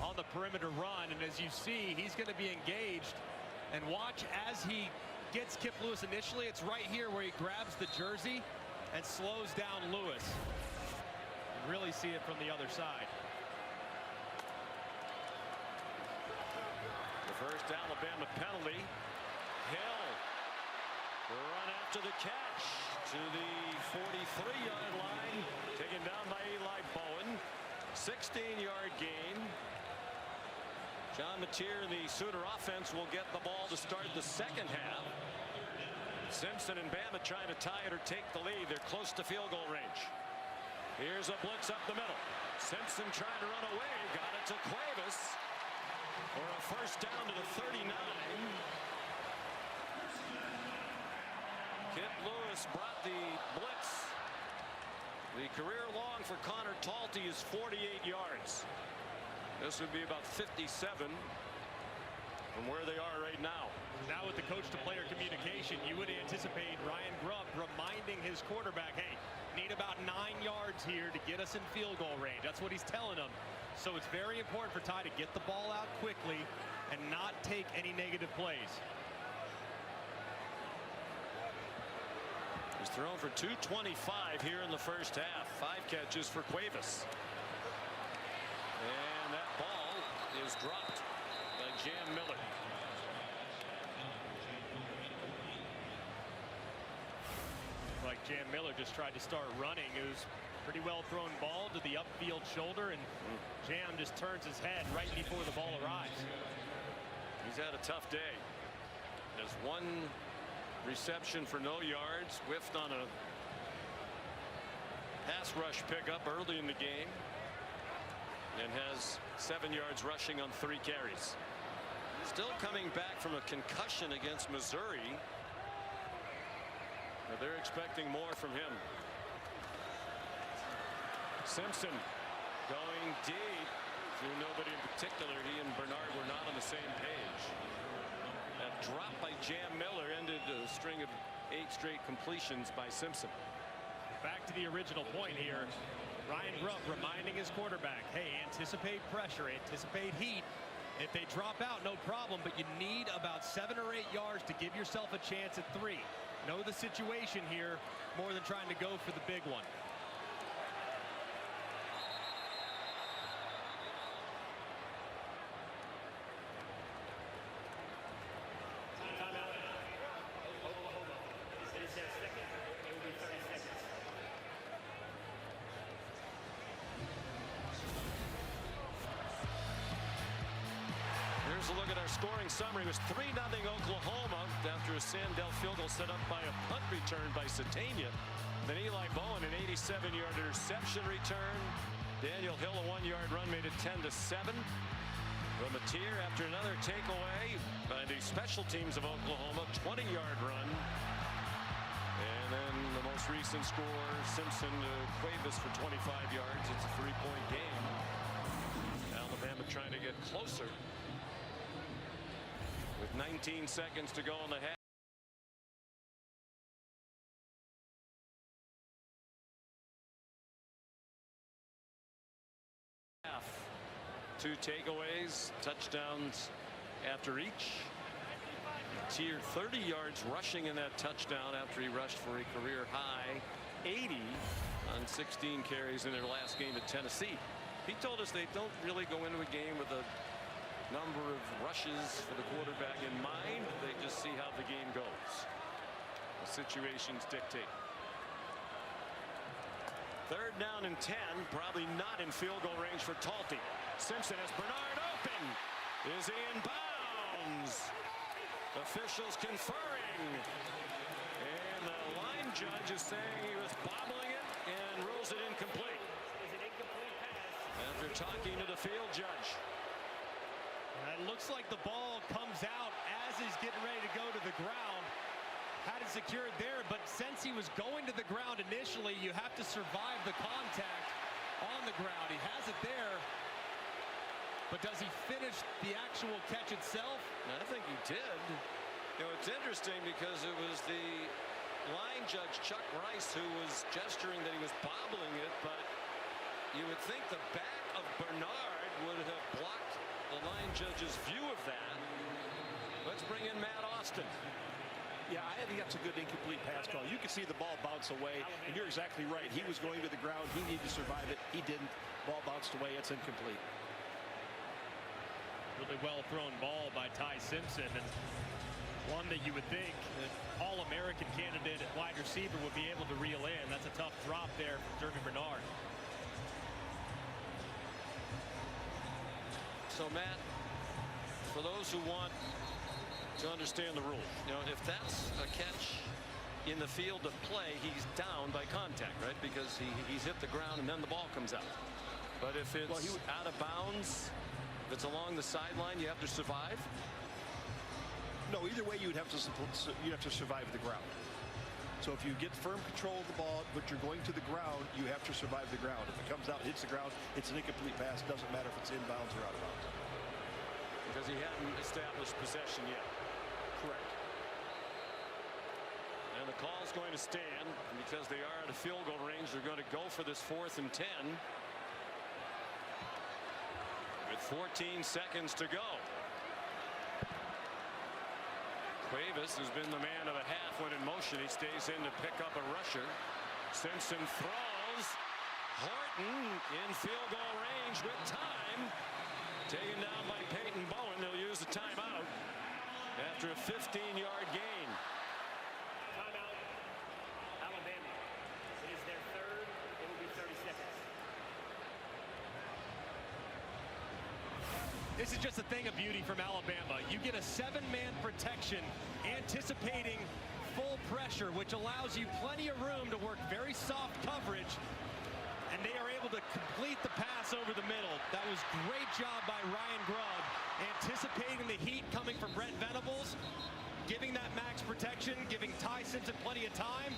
on the perimeter run, and as you see, he's going to be engaged. And watch as he gets Kip Lewis initially. It's right here where he grabs the jersey and slows down Lewis. You really see it from the other side. The first Alabama penalty. Hill will run after the catch to the 43-yard line, taken down by Eli Bowen. 16-yard gain. John Mateer and the Sooner offense will get the ball to start the second half. Simpson and Bama trying to tie it or take the lead. They're close to field goal range. Here's a blitz up the middle. Simpson trying to run away. Got it to Cuevas for a first down to the 39. Kip Lewis brought the blitz. The career long for Connor Talty is 48 yards. This would be about 57 from where they are right now. Now with the coach-to-player communication, you would anticipate Ryan Grubb reminding his quarterback, hey, need about 9 yards here to get us in field goal range. That's what he's telling them. So it's very important for Ty to get the ball out quickly and not take any negative plays. He's thrown for 225 here in the first half. 5 catches for Cuevas. And that ball is dropped by Jam Miller. Like Jam Miller just tried to start running. It was pretty well thrown ball to the upfield shoulder, and Jam just turns his head right before the ball arrives. He's had a tough day. There's 1 reception for no yards, whiffed on a pass rush pickup early in the game, and has 7 yards rushing on 3 carries. Still coming back from a concussion against Missouri. But they're expecting more from him. Simpson going deep through nobody in particular. He and Bernard were not on the same page. That drop by Jam Miller ended a string of 8 straight completions by Simpson. Back to the original point here. Ryan Grubb reminding his quarterback, hey, anticipate pressure, anticipate heat. If they drop out, no problem, but you need about 7 or 8 yards to give yourself a chance at 3. Know the situation here more than trying to go for the big one. Timeout. Oklahoma. It is their second. It will be 30 seconds. Here's a look at our scoring summary. It was 3-0 Oklahoma after a Sandell field goal set up by a punt return by Satania. Then Eli Bowen, an 87-yard interception return. Daniel Hill, a 1-yard run, made it 10-7. Mateer after another takeaway by the special teams of Oklahoma, 20-yard run. And then the most recent score, Simpson to Cuevas for 25 yards. It's a 3-point game. Alabama trying to get closer with 19 seconds to go in the half. Two takeaways, touchdowns after each. Mateer 30 yards rushing in that touchdown after he rushed for a career high 80 on 16 carries in their last game at Tennessee. He told us they don't really go into a game with a number of rushes for the quarterback in mind. They just see how the game goes. The situations dictate. 3rd down and 10, probably not in field goal range for Talty. Simpson has Bernard open. Is he in bounds? Officials conferring. And the line judge is saying he was bobbling it and rules it incomplete. Is an incomplete pass. After talking to the field judge. It looks like the ball comes out as he's getting ready to go to the ground. Had it secured there, but since he was going to the ground initially, you have to survive the contact on the ground. He has it there, but does he finish the actual catch itself? I think he did. You know, it's interesting because it was the line judge, Chuck Rice, who was gesturing that he was bobbling it, but you would think the back of Bernard would have blocked the line judge's view of that. Let's bring in Matt Austin. Yeah, I think that's a good incomplete pass call. You can see the ball bounce away, and you're exactly right. He was going to the ground. He needed to survive it. He didn't. Ball bounced away. It's incomplete. Really well thrown ball by Ty Simpson, and one that you would think that All-American candidate at wide receiver would be able to reel in. That's a tough drop there from Jeremy Bernard. So, Matt, for those who want to understand the rule, you know, if that's a catch in the field of play, he's down by contact, right? Because he's hit the ground and then the ball comes out. But if it's out of bounds, if it's along the sideline, you have to survive. No, either way, you'd have to survive the ground. So if you get firm control of the ball, but you're going to the ground, you have to survive the ground. If it comes out, hits the ground, it's an incomplete pass. Doesn't matter if it's inbounds or out of bounds. Because he hadn't established possession yet. Correct. And the call's going to stand because they are at a field goal range. They're going to go for this 4th and 10 with 14 seconds to go. Cuevas, who's been the man of the half when in motion, he stays in to pick up a rusher. Simpson throws. Horton in field goal range with time. Taken down by Peyton Bowen. They'll use the timeout after a 15-yard gain. Timeout, Alabama. It is their third. It will be 30 seconds. This is just a thing of beauty from Alabama. You get a 7-man protection anticipating full pressure, which allows you plenty of room to work very soft coverage, and they are able to complete the pass over the middle. That was great job by Ryan Grubb, anticipating the heat coming from Brent Venables, giving that max protection, giving Ty Simpson plenty of time,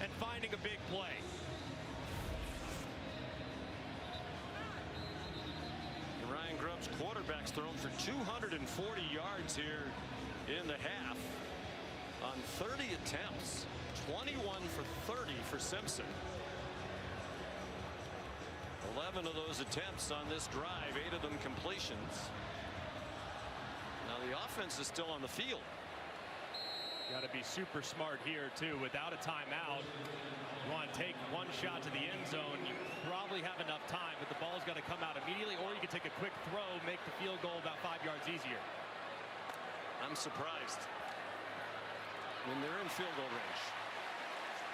and finding a big play. Ryan Grubb's quarterback's thrown for 240 yards here in the half on 30 attempts. 21 for 30 for Simpson. 11 of those attempts on this drive, 8 of them completions. Now the offense is still on the field. Got to be super smart here too. Without a timeout, you want to take one shot to the end zone. You probably have enough time, but the ball's got to come out immediately, or you can take a quick throw, make the field goal about 5 yards easier. I'm surprised. When they're in field goal range,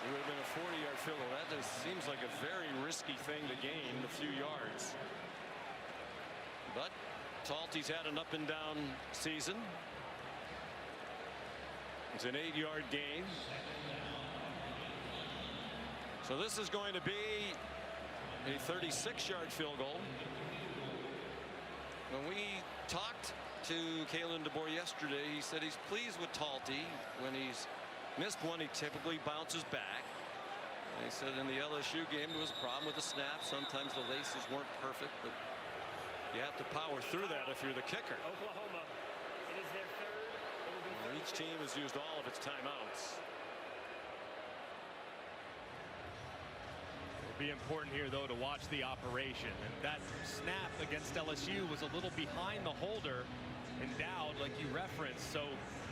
it would have been a 40-yard field goal. That just seems like a very risky thing to gain a few yards. But Talty's had an up and down season. It's an 8-yard gain. So this is going to be a 36-yard field goal. When we talked to Kalen DeBoer yesterday, he said he's pleased with Talty. When he's missed one, he typically bounces back. And he said in the LSU game there was a problem with the snap. Sometimes the laces weren't perfect, but you have to power through that if you're the kicker. Oklahoma. It is their third. It will be 30 Each team has used all of its timeouts. It'll be important here, though, to watch the operation. And that snap against LSU was a little behind the holder in Dowd, like you referenced. So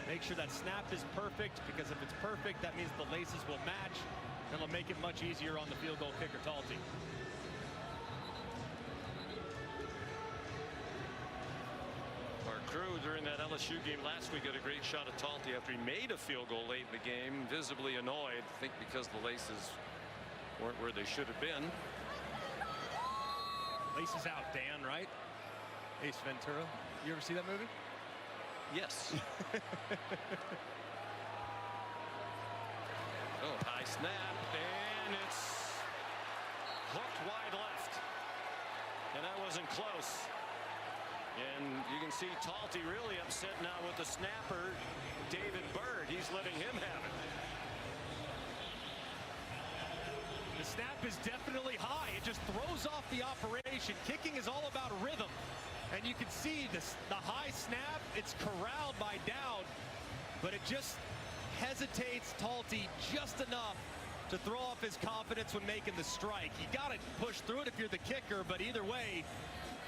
make sure that snap is perfect, because if it's perfect, that means the laces will match, and it'll make it much easier on the field goal kicker, Talty. Our crew during that LSU game last week got a great shot of Talty after he made a field goal late in the game, visibly annoyed, I think because the laces weren't where they should have been. Laces out, Dan, right? Ace Ventura. You ever see that movie? Yes. Oh, high snap, and it's hooked wide left. And that wasn't close. And you can see Talty really upset now with the snapper, David Bird. He's letting him have it. The snap is definitely high. It just throws off the operation. Kicking is all about rhythm. And you can see the high snap, it's corralled by Dowd, but it just hesitates Talty just enough to throw off his confidence when making the strike. You got to push through it if you're the kicker, but either way,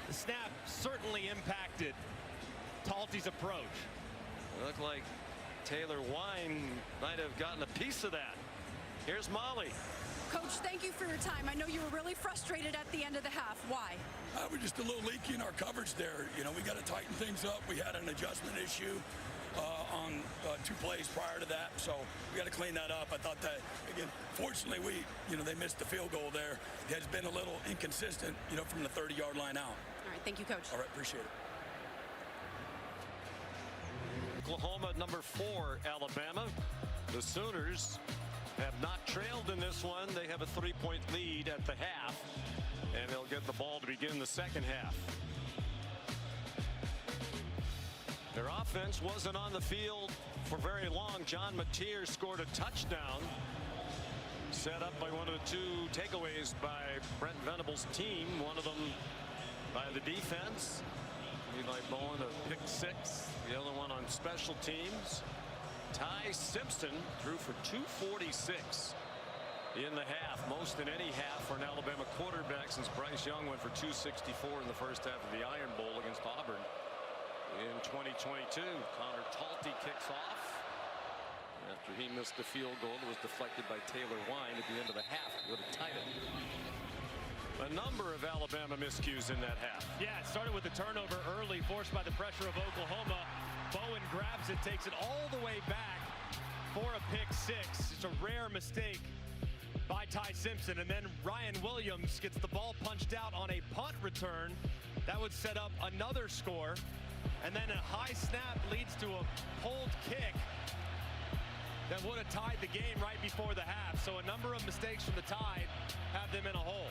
the snap certainly impacted Talty's approach. It looked like Taylor Wine might have gotten a piece of that. Here's Molly. Coach, thank you for your time. I know you were really frustrated at the end of the half. Why? We're just a little leaky in our coverage there. You know, we got to tighten things up. We had an adjustment issue on 2 plays prior to that, so we got to clean that up. I thought that, again, fortunately, they missed the field goal there. It has been a little inconsistent, from the 30-yard line out. All right, thank you, Coach. All right, appreciate it. Oklahoma number 4, Alabama. The Sooners have not trailed in this one. They have a 3-point lead at the half, and they'll get the ball to begin the second half. Their offense wasn't on the field for very long. John Mateer scored a touchdown, set up by one of the 2 takeaways by Brent Venables' team. One of them by the defense. Eli Bowen, a pick 6. The other one on special teams. Ty Simpson threw for 246 in the half, most in any half for an Alabama quarterback since Bryce Young went for 264 in the first half of the Iron Bowl against Auburn in 2022. Connor Talty kicks off after he missed the field goal. It was deflected by Taylor Wine at the end of the half. Would have tied it. A number of Alabama miscues in that half. Yeah, it started with a turnover early, forced by the pressure of Oklahoma. Bowen grabs it, takes it all the way back for a pick 6. It's a rare mistake by Ty Simpson. And then Ryan Williams gets the ball punched out on a punt return. That would set up another score. And then a high snap leads to a pulled kick that would have tied the game right before the half. So a number of mistakes from the Tide have them in a hole.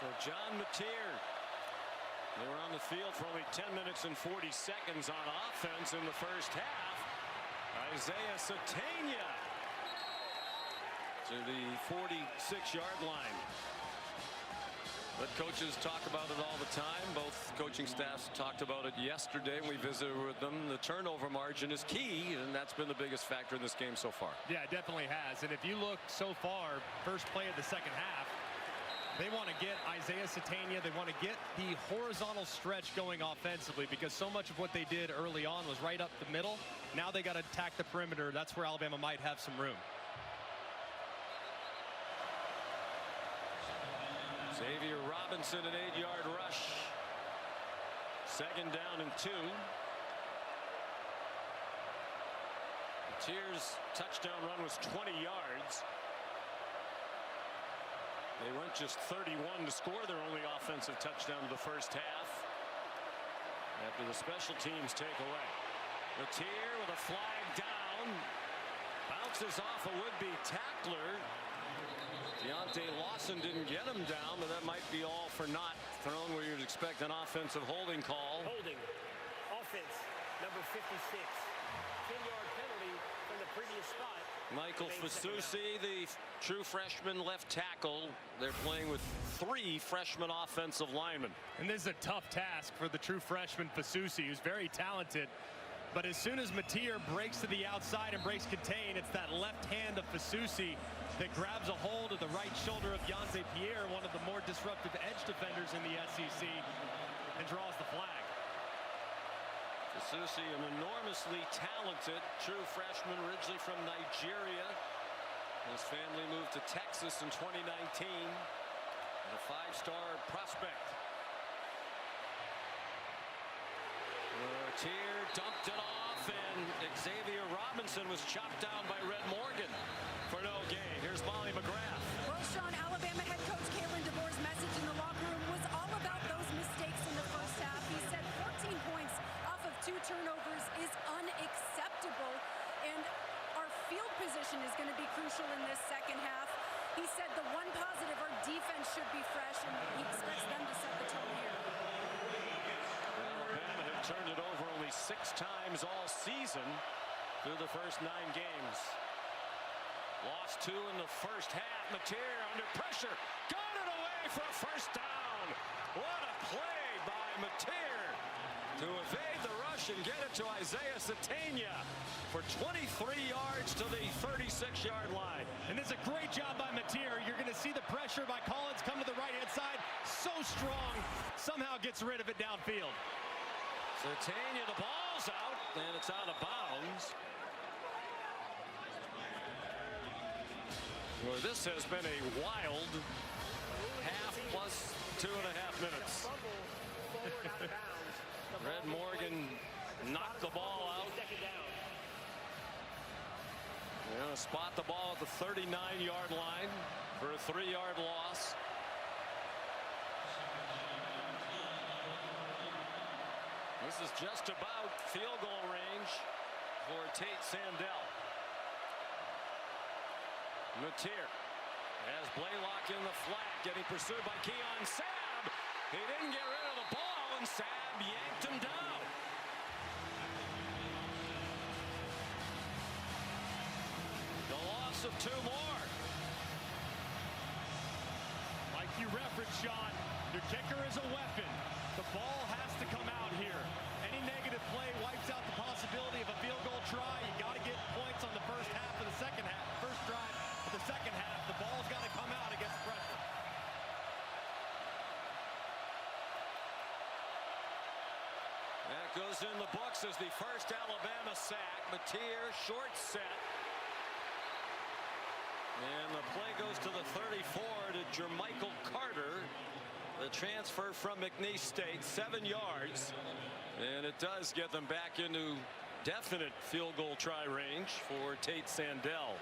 So John Mateer, they were on the field for only 10 minutes and 40 seconds on offense in the first half. Isaiah Satania to the 46-yard line. But coaches talk about it all the time. Both coaching staffs talked about it yesterday when we visited with them. The turnover margin is key, and that's been the biggest factor in this game so far. Yeah, it definitely has. And if you look so far, first play of the second half, they want to get Isaiah Satania. They want to get the horizontal stretch going offensively, because so much of what they did early on was right up the middle. Now they got to attack the perimeter. That's where Alabama might have some room. Xavier Robinson, an 8-yard rush. Second down and 2. Mateer's touchdown run was 20 yards. They went just 31 to score their only offensive touchdown of the first half after the special teams takeaway. Mateer with a flag down, bounces off a would-be tackler. Deontay Lawson didn't get him down, but that might be all for not thrown where you'd expect an offensive holding call. Holding. Offense, number 56. 10-yard penalty from the previous spot. Michael Fasusi, the true freshman left tackle. They're playing with 3 freshman offensive linemen. And this is a tough task for the true freshman Fasusi, who's very talented. But as soon as Mateer breaks to the outside and breaks contain, it's that left hand of Fasusi that grabs a hold of the right shoulder of Yonze Pierre, one of the more disruptive edge defenders in the SEC, and draws the flag. Fasusi, an enormously talented true freshman, originally from Nigeria. His family moved to Texas in 2019. And a 5-star prospect. Mateer dumped it off, and Xavier Robinson was chopped down by Red Morgan for no gain. Here's Molly McGrath. Well, Sean, Alabama head coach Kalen DeBoer's message in the locker room was all about those mistakes in the first half. He said 14 points off of 2 turnovers is unacceptable, and our field position is going to be crucial in this second half. He said the one positive, our defense should be fresh, and he expects them to set the tone here. Alabama have turned it over only 6 times all season through the first 9 games. Lost 2 in the first half. Mateer under pressure. Got it away for a first down. What a play by Mateer to evade the rush and get it to Isaiah Satania for 23 yards to the 36-yard line. And this is a great job by Mateer. You're going to see the pressure by Collins come to the right-hand side. So strong. Somehow gets rid of it downfield. Satania, the ball's out, and it's out of bounds. Well, this has been a wild half plus 2.5 minutes. Red Morgan knocked the ball out. They're going to spot the ball at the 39-yard line for a 3-yard loss. This is just about field goal range for Tate Sandell. Mateer has Blaylock in the flat, getting pursued by Keon Sabb. He didn't get rid of the ball, and Sabb yanked him down. The loss of 2 more. Like you referenced, Sean, your kicker is a weapon. The ball has to come out here. Any negative play wipes out the possibility of a field goal try. You got to get points on the first half of the second half. First drive of the second half. The ball's got to come out against pressure. That goes in the books as the first Alabama sack. Mateer, short set. And the play goes to the 34 to Jermichael Carter. The transfer from McNeese State, 7 yards. And it does get them back into definite field goal try range for Tate Sandell.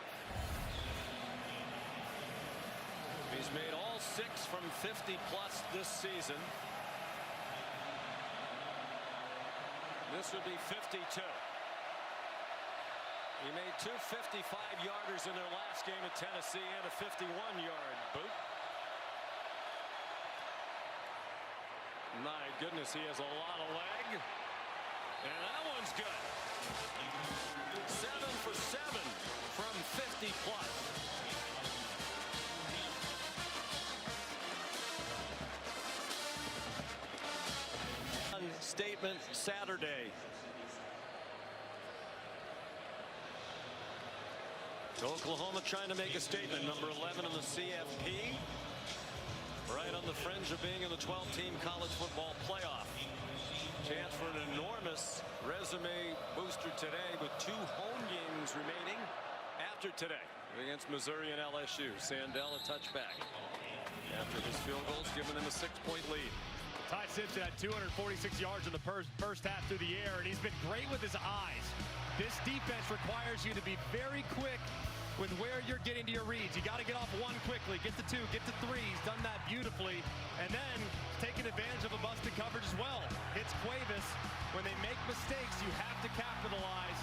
He's made all 6 from 50 plus this season. This would be 52. He made 2 55-yarders in their last game at Tennessee and a 51-yard boot. My goodness, he has a lot of leg. And that one's good. 7 for 7 from 50 plus. Statement Saturday. Oklahoma trying to make a statement. Number 11 in the CFP. Right on the fringe of being in the 12-team college football playoff. Chance for an enormous resume booster today with 2 home games remaining after today against Missouri and LSU. Sandell a touchback after his field goals, giving them a 6-point lead. Ty Simpson had 246 yards in the first half through the air, and he's been great with his eyes. This defense requires you to be very quick with where you're getting to your reads. You got to get off 1 quickly, get to 2, get to 3. He's done that beautifully, and then taking advantage of a busted coverage as well. Hits Cuevas. When they make mistakes, you have to capitalize.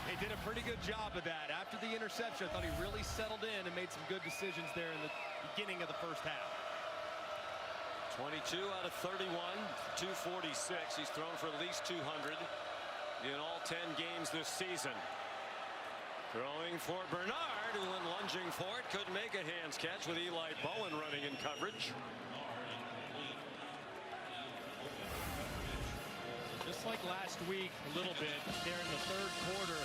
They did a pretty good job of that. After the interception, I thought he really settled in and made some good decisions there in the beginning of the first half. 22 out of 31, 246. He's thrown for at least 200 in all 10 games this season. Throwing for Bernard, who when lunging for it couldn't make a hands catch with Eli Bowen running in coverage. Just like last week, a little bit there in the third quarter,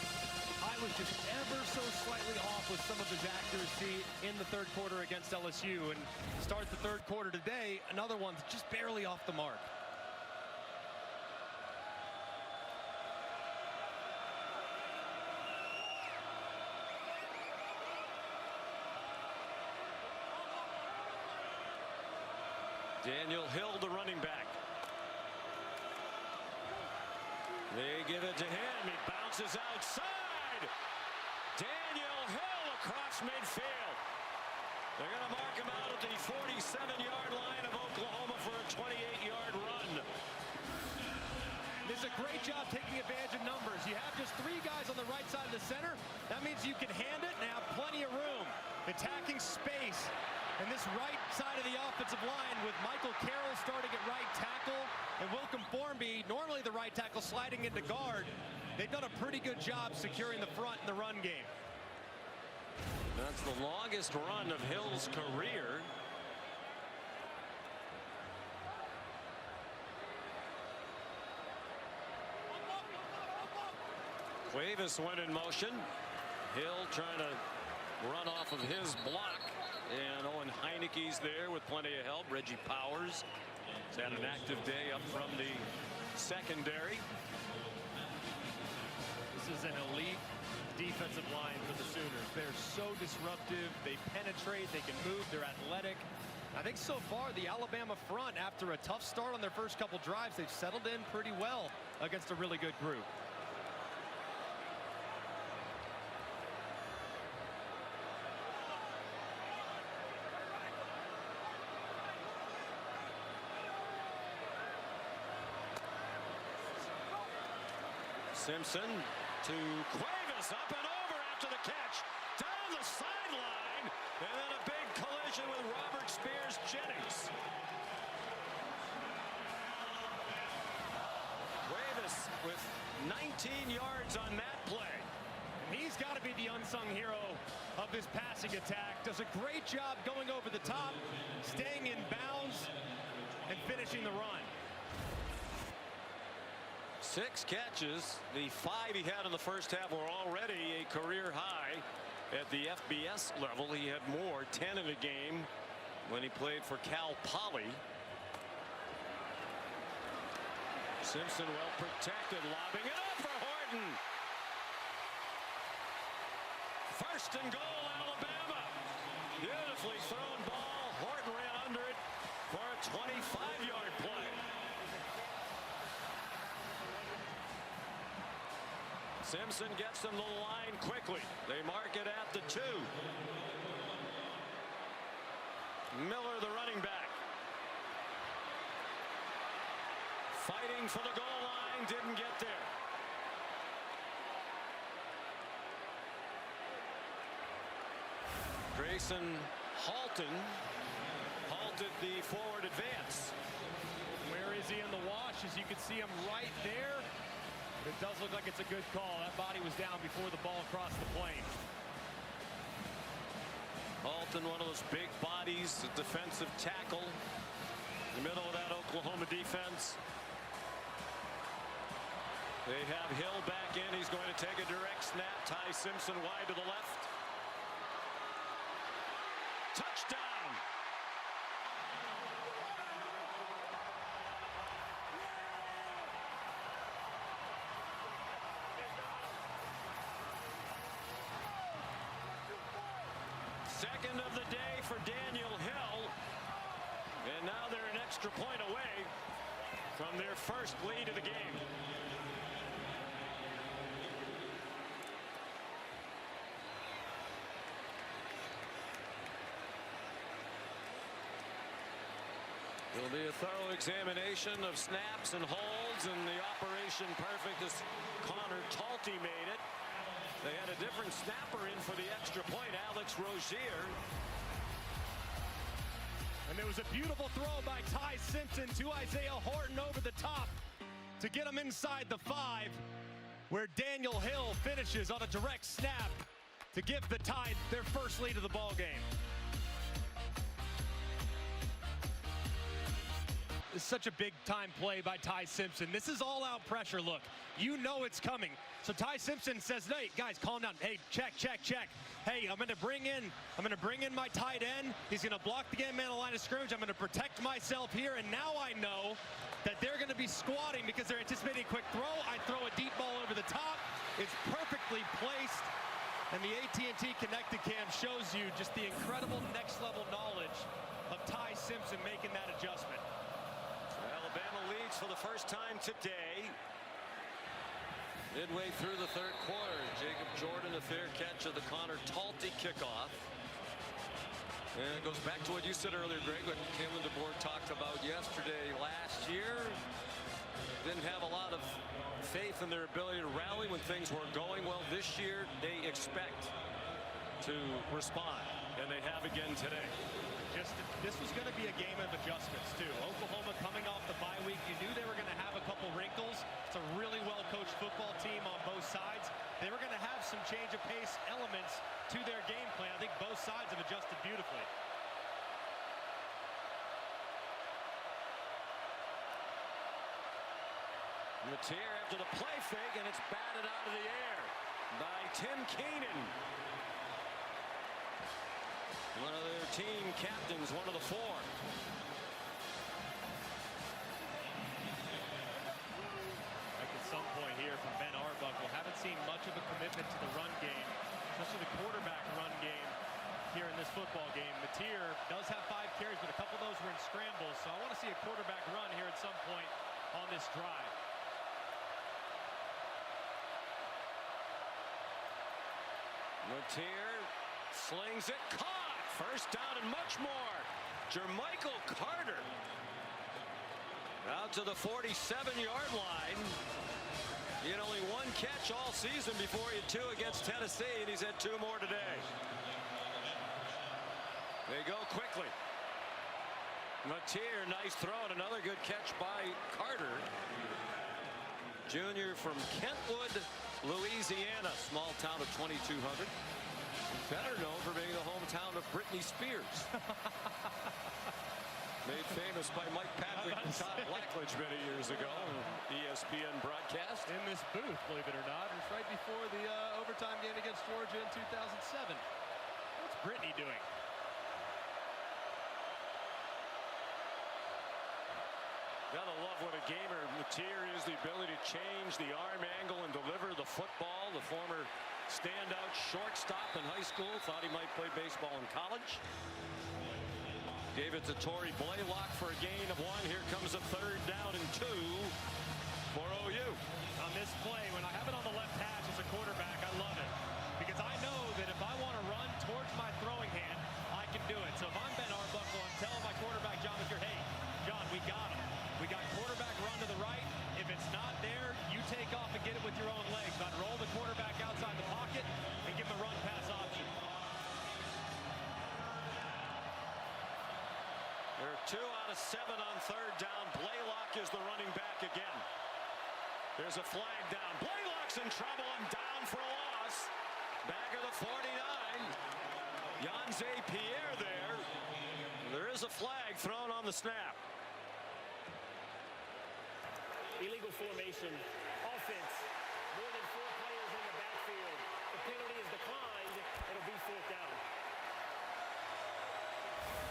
I was just ever so slightly off with some of his accuracy in the third quarter against LSU. And start the third quarter today, another one just barely off the mark. Daniel Hill, the running back. They give it to him. He bounces outside. Daniel Hill across midfield. They're going to mark him out at the 47-yard line of Oklahoma for a 28-yard run. This is a great job taking advantage of numbers. You have just 3 guys on the right side of the center. That means you can hand it and have plenty of room. attacking space. And this right side of the offensive line with Michael Carroll starting at right tackle and Wilcom Formby, normally the right tackle, sliding into guard. They've done a pretty good job securing the front in the run game. That's the longest run of Hill's career. Cuevas went in motion. Hill trying to run off of his block. And Owen Heineke's there with plenty of help. Reggie Powers has had an active day up from the secondary. This is an elite defensive line for the Sooners. They're so disruptive. They penetrate. They can move. They're athletic. I think so far the Alabama front, after a tough start on their first couple drives, they've settled in pretty well against a really good group. Simpson to Cuevas, up and over after the catch, down the sideline, and then a big collision with Robert Spears Jennings. Cuevas with 19 yards on that play. He's got to be the unsung hero of this passing attack. Does a great job going over the top, staying in bounds, and finishing the run. 6 catches. The 5 he had in the first half were already a career high at the FBS level. He had more, 10 in a game, when he played for Cal Poly. Simpson well protected, lobbing it up for Horton. First and goal, Alabama. Beautifully thrown ball. Horton ran under it for a 25-yard play. Simpson gets them to the line quickly. They mark it at the 2. Miller, the running back, fighting for the goal line, didn't get there. Grayson halted the forward advance. Where is he in the wash? As you can see him right there. It does look like it's a good call. That body was down before the ball crossed the plane. Halton, one of those big bodies, a defensive tackle in the middle of that Oklahoma defense. They have Hill back in. He's going to take a direct snap. Ty Simpson wide to the left. Touchdown. Second of the day for Daniel Hill. And now they're an extra point away from their first lead of the game. It'll be a thorough examination of snaps and holds, and the operation perfect as Connor Talty made it. They had a different snapper in for the extra point, Alex Rozier. And there was a beautiful throw by Ty Simpson to Isaiah Horton over the top to get him inside the 5, where Daniel Hill finishes on a direct snap to give the Tide their first lead of the ball game. It's such a big-time play by Ty Simpson. This is all-out pressure. Look, you know it's coming. So Ty Simpson says, "Hey, guys, calm down. Hey, check. Hey, I'm going to bring in my tight end. He's going to block the game man line of scrimmage. I'm going to protect myself here. And now I know that they're going to be squatting because they're anticipating a quick throw. I throw a deep ball over the top. It's perfectly placed." And the AT&T Connected Cam shows you just the incredible next-level knowledge of Ty Simpson making that adjustment. Alabama leads for the first time today. Midway through the third quarter, Jacob Jordan, a fair catch of the Connor Talty kickoff. And it goes back to what you said earlier, Greg, what Kalen DeBoer talked about yesterday. Last year, didn't have a lot of faith in their ability to rally when things weren't going well. This year, they expect to respond, and they have again today. This was going to be a game of adjustments too. Oklahoma coming off the bye week, you knew they were going to have a couple wrinkles. It's a really well-coached football team on both sides. They were going to have some change of pace elements to their game plan. I think both sides have adjusted beautifully. Matier after the play fake, and it's batted out of the air by Tim Keenan. One of their team captains, one of the four. Like at some point here from Ben Arbuckle, haven't seen much of a commitment to the run game, especially the quarterback run game here in this football game. Matier does have 5 carries, but a couple of those were in scrambles, so I want to see a quarterback run here at some point on this drive. Matier slings it, caught! First down and much more. Jermichael Carter out to the 47-yard line. He had only 1 catch all season before he had 2 against Tennessee, and he's had 2 more today. They go quickly. Matier, nice throw, and another good catch by Carter. Junior from Kentwood, Louisiana, small town of 2,200. Better known for being the hometown of Britney Spears. Made famous by Mike Patrick and Todd Blackledge many years ago. ESPN broadcast. In this booth, believe it or not. It was right before the overtime game against Georgia in 2007. What's Britney doing? Gotta love what a gamer Matier is, the ability to change the arm angle and deliver the football. The former standout shortstop in high school, thought he might play baseball in college. Gave it to Torrey Blaylock for a gain of 1. Here comes a 3rd down and 2 for OU. On this play, when I have it on the left hash as a quarterback, I love it. Because I know that if I want to run towards my throwing hand, I can do it. So if I'm Ben Arbuckle, I'm telling my quarterback, John Matier, hey, John, we got him. We got quarterback run to the right. If it's not there, you take off and get it with your own legs. I'd roll the quarterback outside the pocket and give him a run-pass option. There are 2 out of 7 on 3rd down. Blaylock is the running back again. There's a flag down. Blaylock's in trouble and down for a loss. Back of the 49. Yanze Pierre there. There is a flag thrown on the snap. Illegal formation. Offense. More than 4 players in the backfield. The penalty is declined. It'll be 4th down.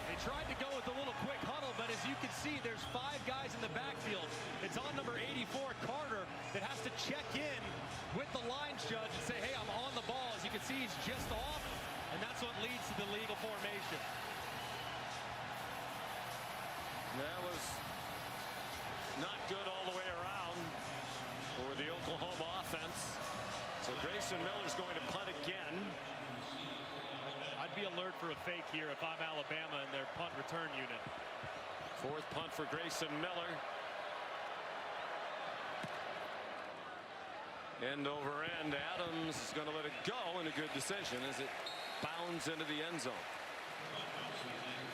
They tried to go with a little quick huddle, but as you can see, there's 5 guys in the backfield. It's on number 84, Carter, that has to check in with the lines judge and say, hey, I'm on the ball. As you can see, he's just off, and that's what leads to the legal formation. That was not good all the way around for the Oklahoma offense. So Grayson Miller's going to punt again. I'd be alert for a fake here if I'm Alabama in their punt return unit. 4th punt for Grayson Miller. End over end. Adams is going to let it go, and a good decision as it bounds into the end zone.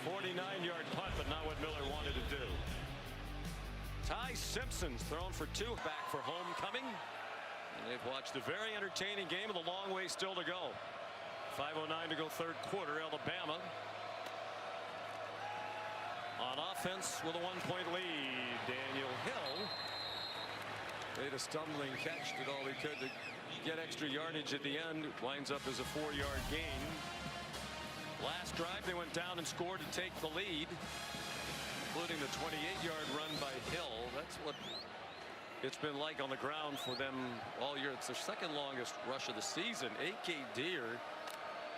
49-yard punt, but not what Miller wanted to do. Ty Simpson's thrown for 2 back for homecoming. And they've watched a very entertaining game with a long way still to go. 5:09 to go 3rd quarter. Alabama on offense with a 1-point lead. Daniel Hill made a stumbling catch, did all he could to get extra yardage at the end. Winds up as a 4-yard gain. Last drive they went down and scored to take the lead, including the 28-yard run by Hill. That's what it's been like on the ground for them all year. It's their 2nd longest rush of the season. A.K. Deer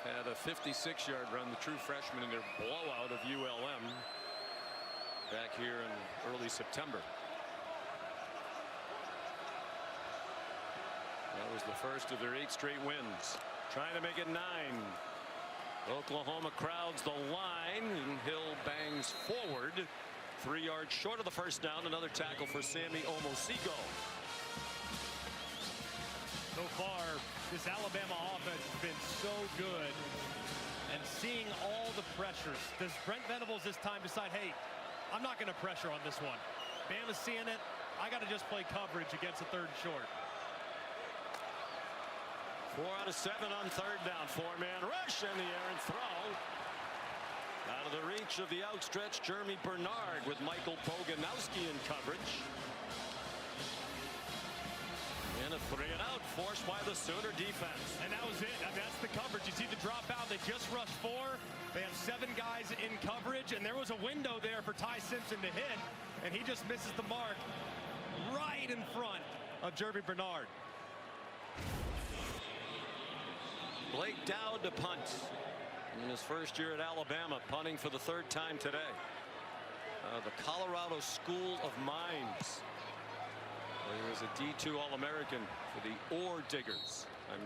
had a 56-yard run, the true freshman, in their blowout of ULM back here in early September. That was the first of their 8 straight wins. Trying to make it 9. Oklahoma crowds the line, and Hill bangs forward. 3 yards short of the first down. Another tackle for Sammy Omosigo. So far, this Alabama offense has been so good. And seeing all the pressures, does Brent Venables this time decide, hey, I'm not going to pressure on this one. Bama's seeing it. I got to just play coverage against a third and short. 4 out of 7 on third down. 4-man rush in the air and throw. Out of the reach of the outstretched Jeremy Bernard with Michael Boganowski in coverage. And a 3 and out forced by the Sooner defense. And that was it. I mean, that's the coverage. You see the drop out. They just rushed 4. They have 7 guys in coverage, and there was a window there for Ty Simpson to hit, and he just misses the mark right in front of Jeremy Bernard. Blake Dowd to punt in his first year at Alabama, punting for the 3rd time today. The Colorado School of Mines. He was a D2 All-American for the Ore Diggers. I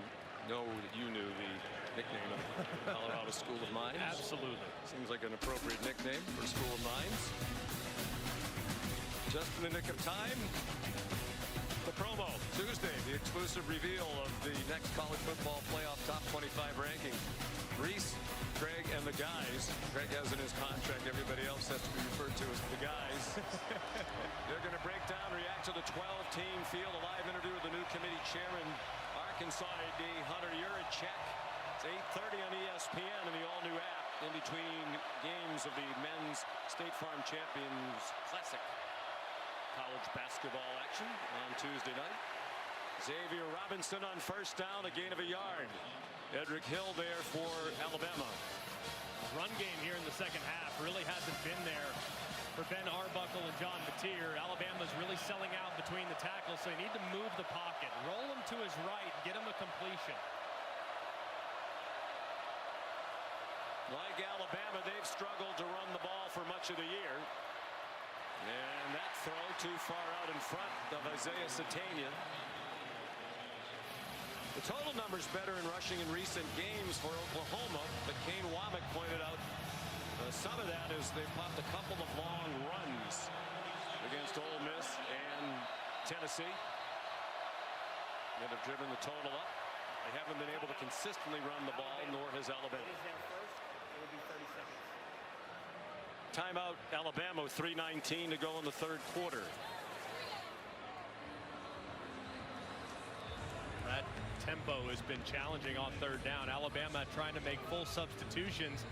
know that you knew the nickname of the Colorado School of Mines. Absolutely. Seems like an appropriate nickname for School of Mines. Just in the nick of time, the promo. Tuesday, the exclusive reveal of the next college football playoff top 25 ranking. Reese, Greg, and the guys. Greg has in his contract, everybody else has to be referred to as the guys. They're going to break down, react to the 12-team field. A live interview with the new committee chairman, Arkansas AD Hunter Yurachek. It's 8:30 on ESPN and the all-new app in between games of the men's State Farm Champions Classic college basketball action on Tuesday night. Xavier Robinson on first down, a gain of a yard. Edric Hill there for Alabama. Run game here in the second half really hasn't been there for Ben Arbuckle and John Mateer. Alabama's really selling out between the tackles, so they need to move the pocket, roll him to his right, get him a completion. Like Alabama, they've struggled to run the ball for much of the year. And that throw too far out in front of Isaiah Satania. The total number's better in rushing in recent games for Oklahoma, but Kane Womack pointed out some of that is they've popped a couple of long runs against Ole Miss and Tennessee that have driven the total up. They haven't been able to consistently run the ball, nor has Alabama. Timeout, Alabama with 3:19 to go in the 3rd quarter. That tempo has been challenging on 3rd down. Alabama trying to make full substitutions,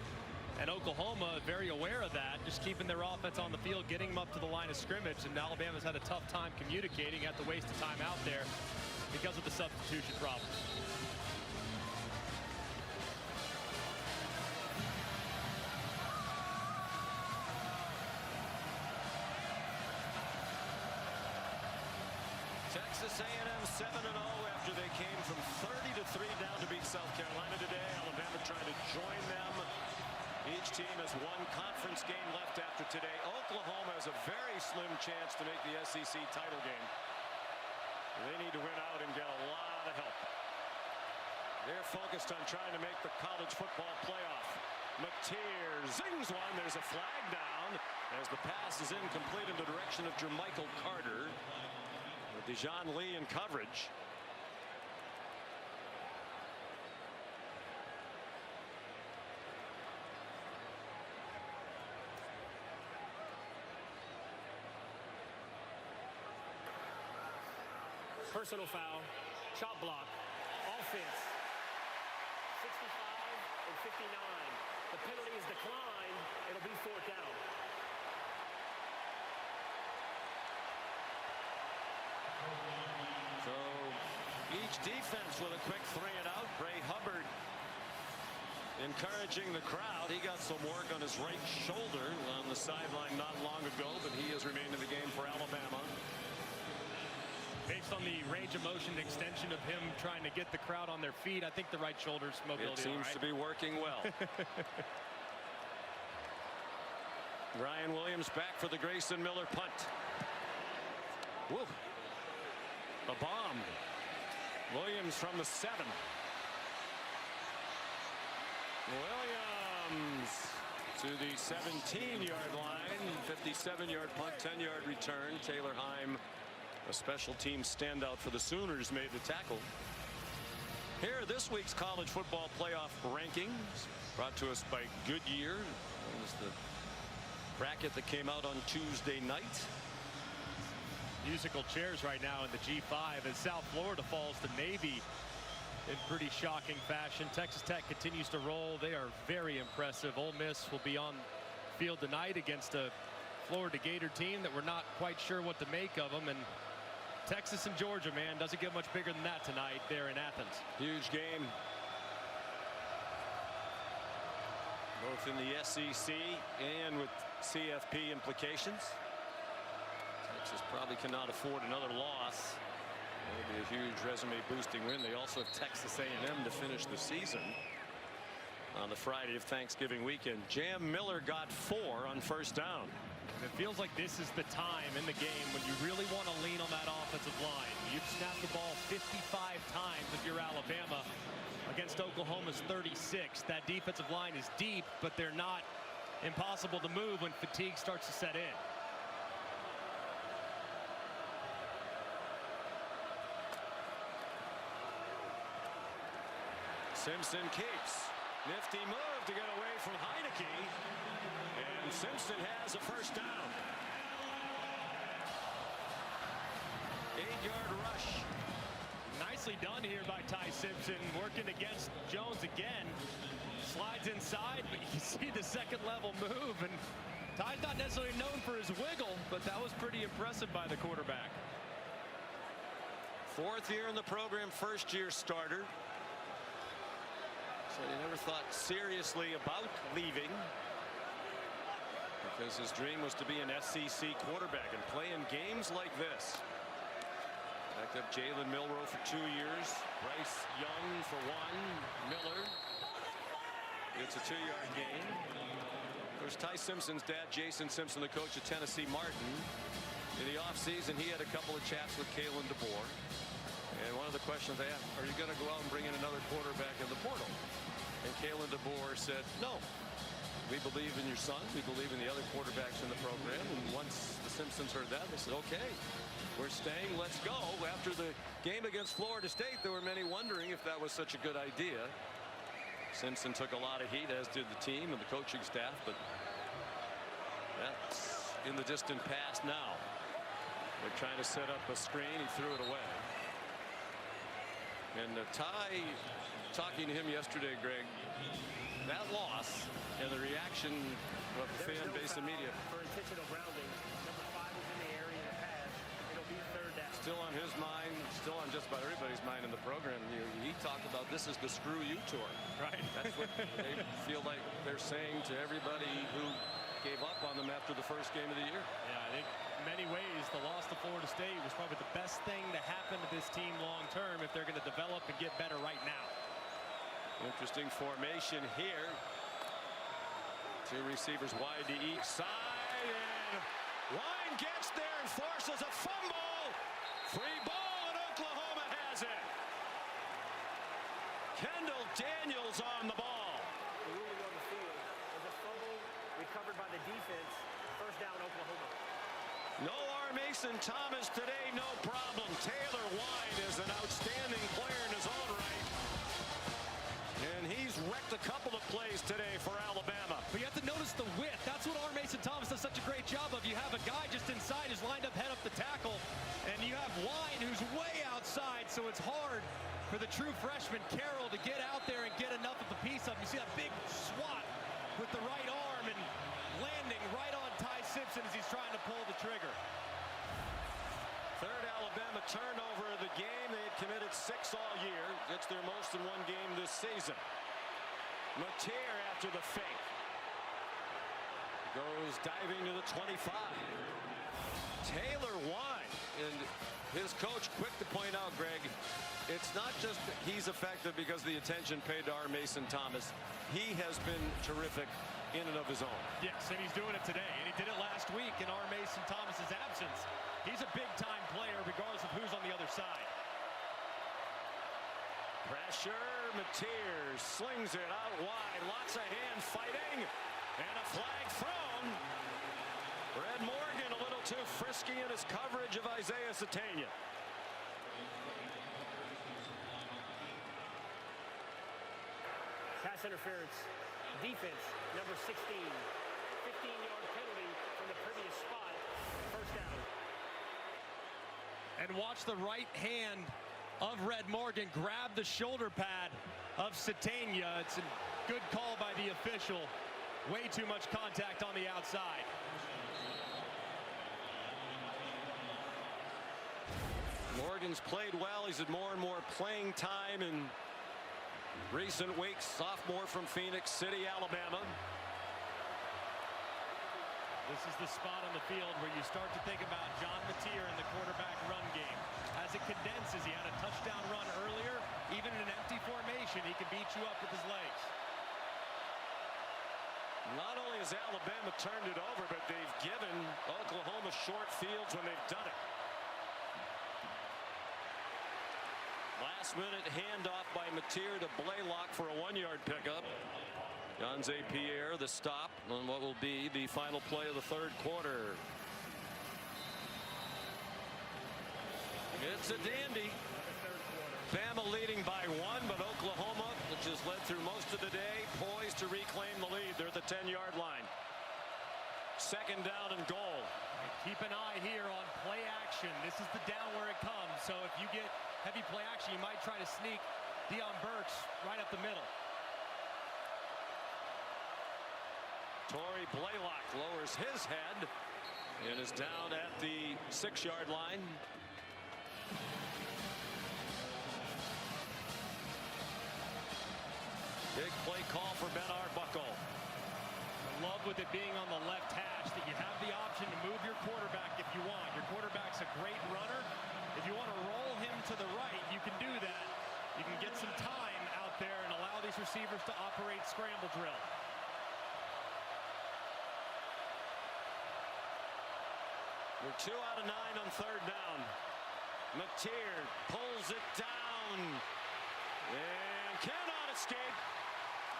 and Oklahoma very aware of that, just keeping their offense on the field, getting them up to the line of scrimmage, and Alabama's had a tough time communicating, had to waste a time out there because of the substitution problems. Texas A&M 7-0 after they came from 30-3 down to beat South Carolina today. Alabama trying to join them. Each team has one conference game left after today. Oklahoma has a very slim chance to make the SEC title game. They need to win out and get a lot of help. They're focused on trying to make the college football playoff. Mateer zings one. There's a flag down as the pass is incomplete in the direction of Jermichael Carter. Dejon Lee in coverage. Personal foul, chop block, offense. 65 and 59. The penalty is declined. It'll be 4th down. So each defense with a quick 3 and out. Bray Hubbard encouraging the crowd. He got some work on his right shoulder on the sideline not long ago, but he has remained in the game for Alabama. Based on the range of motion extension of him trying to get the crowd on their feet, I think the right shoulder's mobility. It seems to be working well. Ryan Williams back for the Grayson Miller punt. Woo. A bomb. Williams from the 7. Williams to the 17-yard line. 57-yard punt, 10-yard return. Taylor Heim, a special team standout for the Sooners, made the tackle. Here are this week's college football playoff rankings, brought to us by Goodyear. That was the bracket that came out on Tuesday night. Musical chairs right now in the G5 as South Florida falls to Navy in pretty shocking fashion. Texas Tech continues to roll. They are very impressive. Ole Miss will be on field tonight against a Florida Gator team that we're not quite sure what to make of them. And Texas and Georgia, man, doesn't get much bigger than that tonight there in Athens. Huge game. Both in the SEC and with CFP implications. Texas probably cannot afford another loss. That'll be a huge resume boosting win. They also have Texas A&M to finish the season on the Friday of Thanksgiving weekend. Jam Miller got 4 on first down. It feels like this is the time in the game when you really want to lean on that offensive line. You've snapped the ball 55 times if you're Alabama against Oklahoma's 36. That defensive line is deep, but they're not impossible to move when fatigue starts to set in. Simpson keeps. Nifty move to get away from Heineke. And Simpson has a first down. 8-yard rush. Nicely done here by Ty Simpson, working against Jones again. Slides inside, but you see the second level move, and Ty's not necessarily known for his wiggle, but that was pretty impressive by the quarterback. 4th year in the program, 1st year starter. So he never thought seriously about leaving, because his dream was to be an SEC quarterback and play in games like this. Backed up Jalen Milroe for 2 years. Bryce Young for 1. Miller. It's a 2-yard gain. Of course, Ty Simpson's dad, Jason Simpson, the coach of Tennessee Martin. In the offseason, he had a couple of chats with Kalen DeBoer. And one of the questions they asked, are you going to go out and bring in another quarterback in the portal? And Kalen DeBoer said, no. We believe in your son. We believe in the other quarterbacks in the program. And once the Simpsons heard that, they said, okay, we're staying. Let's go. After the game against Florida State, there were many wondering if that was such a good idea. Simpson took a lot of heat, as did the team and the coaching staff. But that's in the distant past now. They're trying to set up a screen. He threw it away. And Ty, talking to him yesterday, Greg, that loss and the reaction of the fan base and media. For intentional grounding, number 5 is in the area in the pass. It'll be 3rd down. Still on his mind, still on just about everybody's mind in the program. He talked about this is the screw you tour. Right. That's what they feel like they're saying to everybody who gave up on them after the first game of the year. Yeah, I think in many ways the loss to Florida State was probably the best thing to happen to this team long term if they're going to develop and get better right now. Interesting formation here. 2 receivers wide to each side, and Line gets there and forces a fumble. Free ball, and Oklahoma has it. Kendall Daniels on the ball. Ruling on the field was a fumble recovered by the defense. First down, Oklahoma. No R. Mason Thomas today, no problem. Taylor Wine is an outstanding player in his own right. And he's wrecked a couple of plays today for Alabama. But you have to notice the width. That's what R. Mason Thomas does such a great job of. You have a guy just inside who's lined up head up the tackle, and you have Wine who's way outside, so it's hard for the true freshman Carroll to get out there and get enough of a piece of him. You see that big swat with the right arm and landing right on Ty Simpson as he's trying to pull the trigger. 3rd Alabama turnover of the game. They had committed 6 all year. It's their most in one game this season. Mateer after the fake. Goes diving to the 25. Taylor Wine, and his coach quick to point out, Greg, it's not just that he's effective because of the attention paid to R. Mason Thomas. He has been terrific in and of his own. Yes, and he's doing it today, and he did it last week in R. Mason Thomas's absence. He's a big-time player regardless of who's on the other side. Pressure, Mateer slings it out wide. Lots of hand fighting, and a flag thrown. Red Morgan a little too frisky in his coverage of Isaiah Satania. Pass interference. Defense, number 16. 15-yard penalty from the previous spot. First down. And watch the right hand of Red Morgan grab the shoulder pad of Satania. It's a good call by the official. Way too much contact on the outside. Morgan's played well. He's had more and more playing time in recent weeks. Sophomore from Phoenix City, Alabama. This is the spot on the field where you start to think about John Mateer in the quarterback run game. As it condenses, he had a touchdown run earlier. Even in an empty formation, he can beat you up with his legs. Not only has Alabama turned it over, but they've given Oklahoma short fields when they've done it. Last minute handoff by Mateer to Blaylock for a 1-yard pickup. Gonze Pierre the stop on what will be the final play of the third quarter. It's a dandy. Bama leading by 1, but Oklahoma, which has led through most of the day, poised to reclaim the lead. They're at the 10-yard line. Second down and goal. Keep an eye here on play action. This is the down where it comes. So if you get heavy play action, you might try to sneak Deion Burks right up the middle. Torrey Blaylock lowers his head and is down at the 6-yard line. Big play call for Ben Arbuckle. I love with it being on the left hash that you have the option to move your quarterback if you want. Your quarterback's a great runner. If you want to roll him to the right, you can do that. You can get some time out there and allow these receivers to operate scramble drill. We're 2 out of 9 on third down. Mateer pulls it down and cannot escape.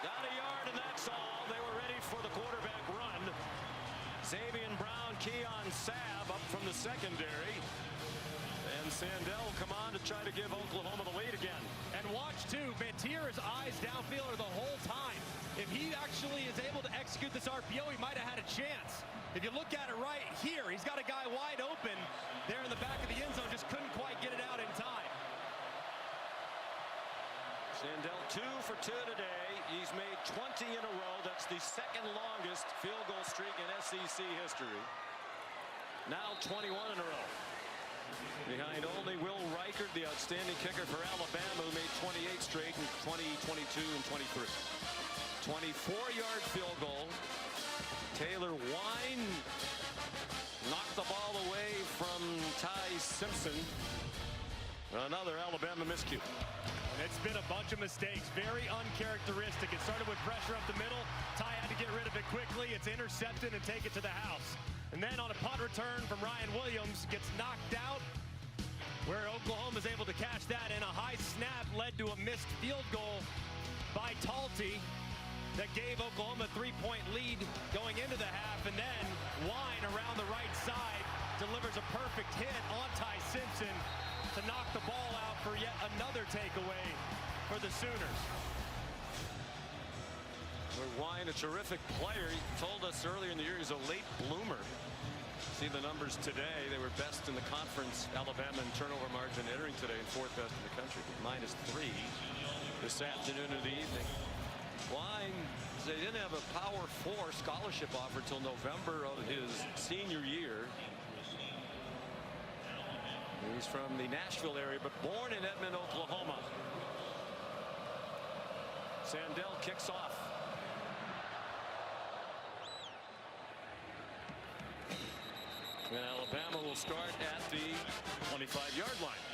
Got a yard and that's all. They were ready for the quarterback run. Xavier Brown, Keon Sabb up from the secondary. And Sandell will come on to try to give Oklahoma the lead again. And watch too, Mateer's eyes downfield are the whole time. If he actually is able to execute this RPO, he might have had a chance. If you look at it right here, he's got a guy wide open there in the back of the end zone, just couldn't quite get it out in time. Sandell 2 for 2 today. He's made 20 in a row. That's the second longest field goal streak in SEC history. Now 21 in a row. Behind only Will Reichert, the outstanding kicker for Alabama, who made 28 straight in 20, 22, and 23. 24-yard field goal. Taylor Wine knocked the ball away from Ty Simpson. Another Alabama miscue. It's been a bunch of mistakes, very uncharacteristic. It started with pressure up the middle. Ty had to get rid of it quickly. It's intercepted and take it to the house. And then on a punt return from Ryan Williams, gets knocked out, where Oklahoma is able to catch that, and a high snap led to a missed field goal by Talty that gave Oklahoma a 3-point lead going into the half. And then Wine around the right side delivers a perfect hit on Ty Simpson to knock the ball out for yet another takeaway for the Sooners. Wine, a terrific player. He told us earlier in the year he's a late bloomer. See the numbers today. They were best in the conference, Alabama, in turnover margin entering today, and 4th best in the country. -3 this afternoon and the evening. Wine, they didn't have a Power 4 scholarship offer till November of his senior year. He's from the Nashville area, but born in Edmond, Oklahoma. Sandell kicks off. And Alabama will start at the 25-yard line.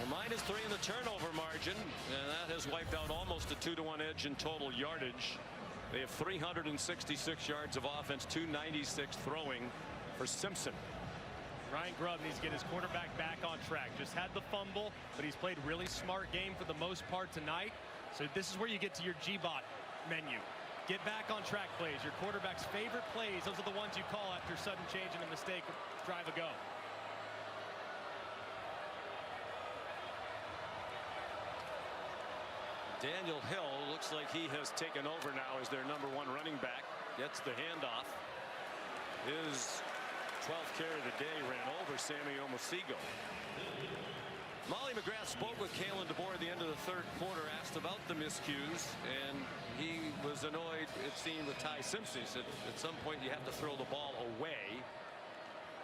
-3 in the turnover margin, and that has wiped out almost a 2-to-1 edge in total yardage. They have 366 yards of offense, 296 throwing for Simpson. Ryan Grubb needs to get his quarterback back on track. Just had the fumble, but he's played really smart game for the most part tonight. So this is where you get to your GBOT menu. Get back on track plays. Your quarterback's favorite plays, those are the ones you call after sudden change and a mistake, drive a go. Daniel Hill looks like he has taken over now as their #1 running back. Gets the handoff. His 12th carry of the day ran over Sammy Omosigo. Molly McGrath spoke with Kalen DeBoer at the end of the 3rd quarter, asked about the miscues, and he was annoyed, it seemed, with Ty Simpson. He said at some point you have to throw the ball away.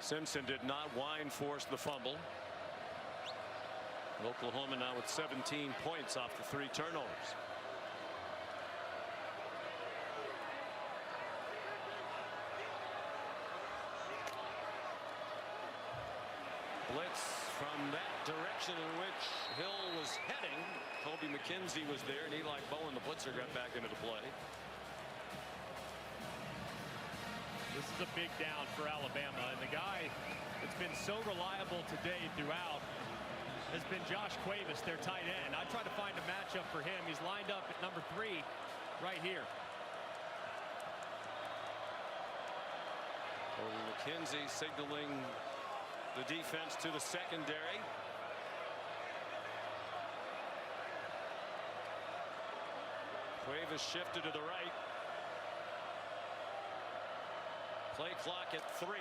Simpson did not. Wine forced the fumble. Oklahoma now with 17 points off the 3 turnovers. Blitz from that direction in which Hill was heading. Kobe McKenzie was there, and Eli Bowen, the blitzer, got back into the play. This is a big down for Alabama, and the guy that's been so reliable today throughout has been Josh Cuevas, their tight end. I tried to find a matchup for him. He's lined up at number 3 right here. McKenzie signaling the defense to the secondary. Cuevas shifted to the right. Play clock at 3.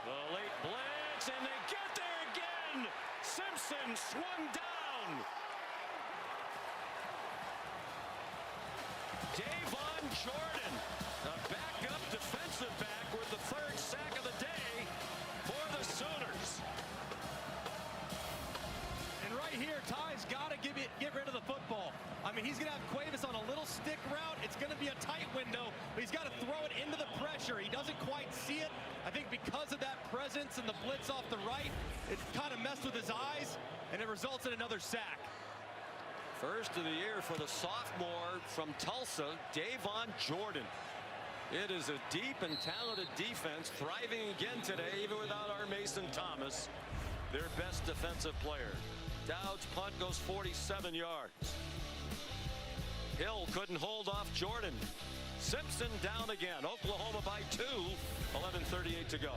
The late blitz, and they get there again. Simpson swung down. Davon Jordan, a backup defensive back, with the 3rd sack of the day for the Sooners. And right here, Ty's got to get rid of the football. I mean, he's going to have Cuevas on a little stick route. It's going to be a tight window, but he's got to throw it into the pressure. He doesn't quite see it. I think because of that presence and the blitz off the right, it kind of messed with his eyes, and it results in another sack. First of the year for the sophomore from Tulsa, Davon Jordan. It is a deep and talented defense, thriving again today, even without our Mason Thomas, their best defensive player. Dowd's punt goes 47 yards. Hill couldn't hold off Jordan. Simpson down again. Oklahoma by 2. 11:38 to go.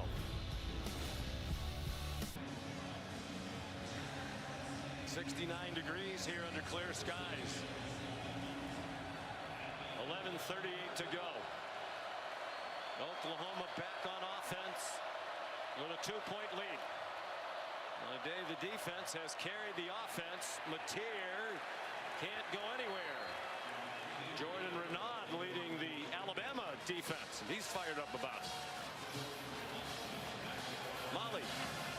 .69 degrees here under clear skies. 11:38 to go. Oklahoma back on offense with a 2-point lead. On a day the defense has carried the offense. Mateer can't go anywhere. Jordan Renaud leading the Alabama defense, and he's fired up about it. Molly.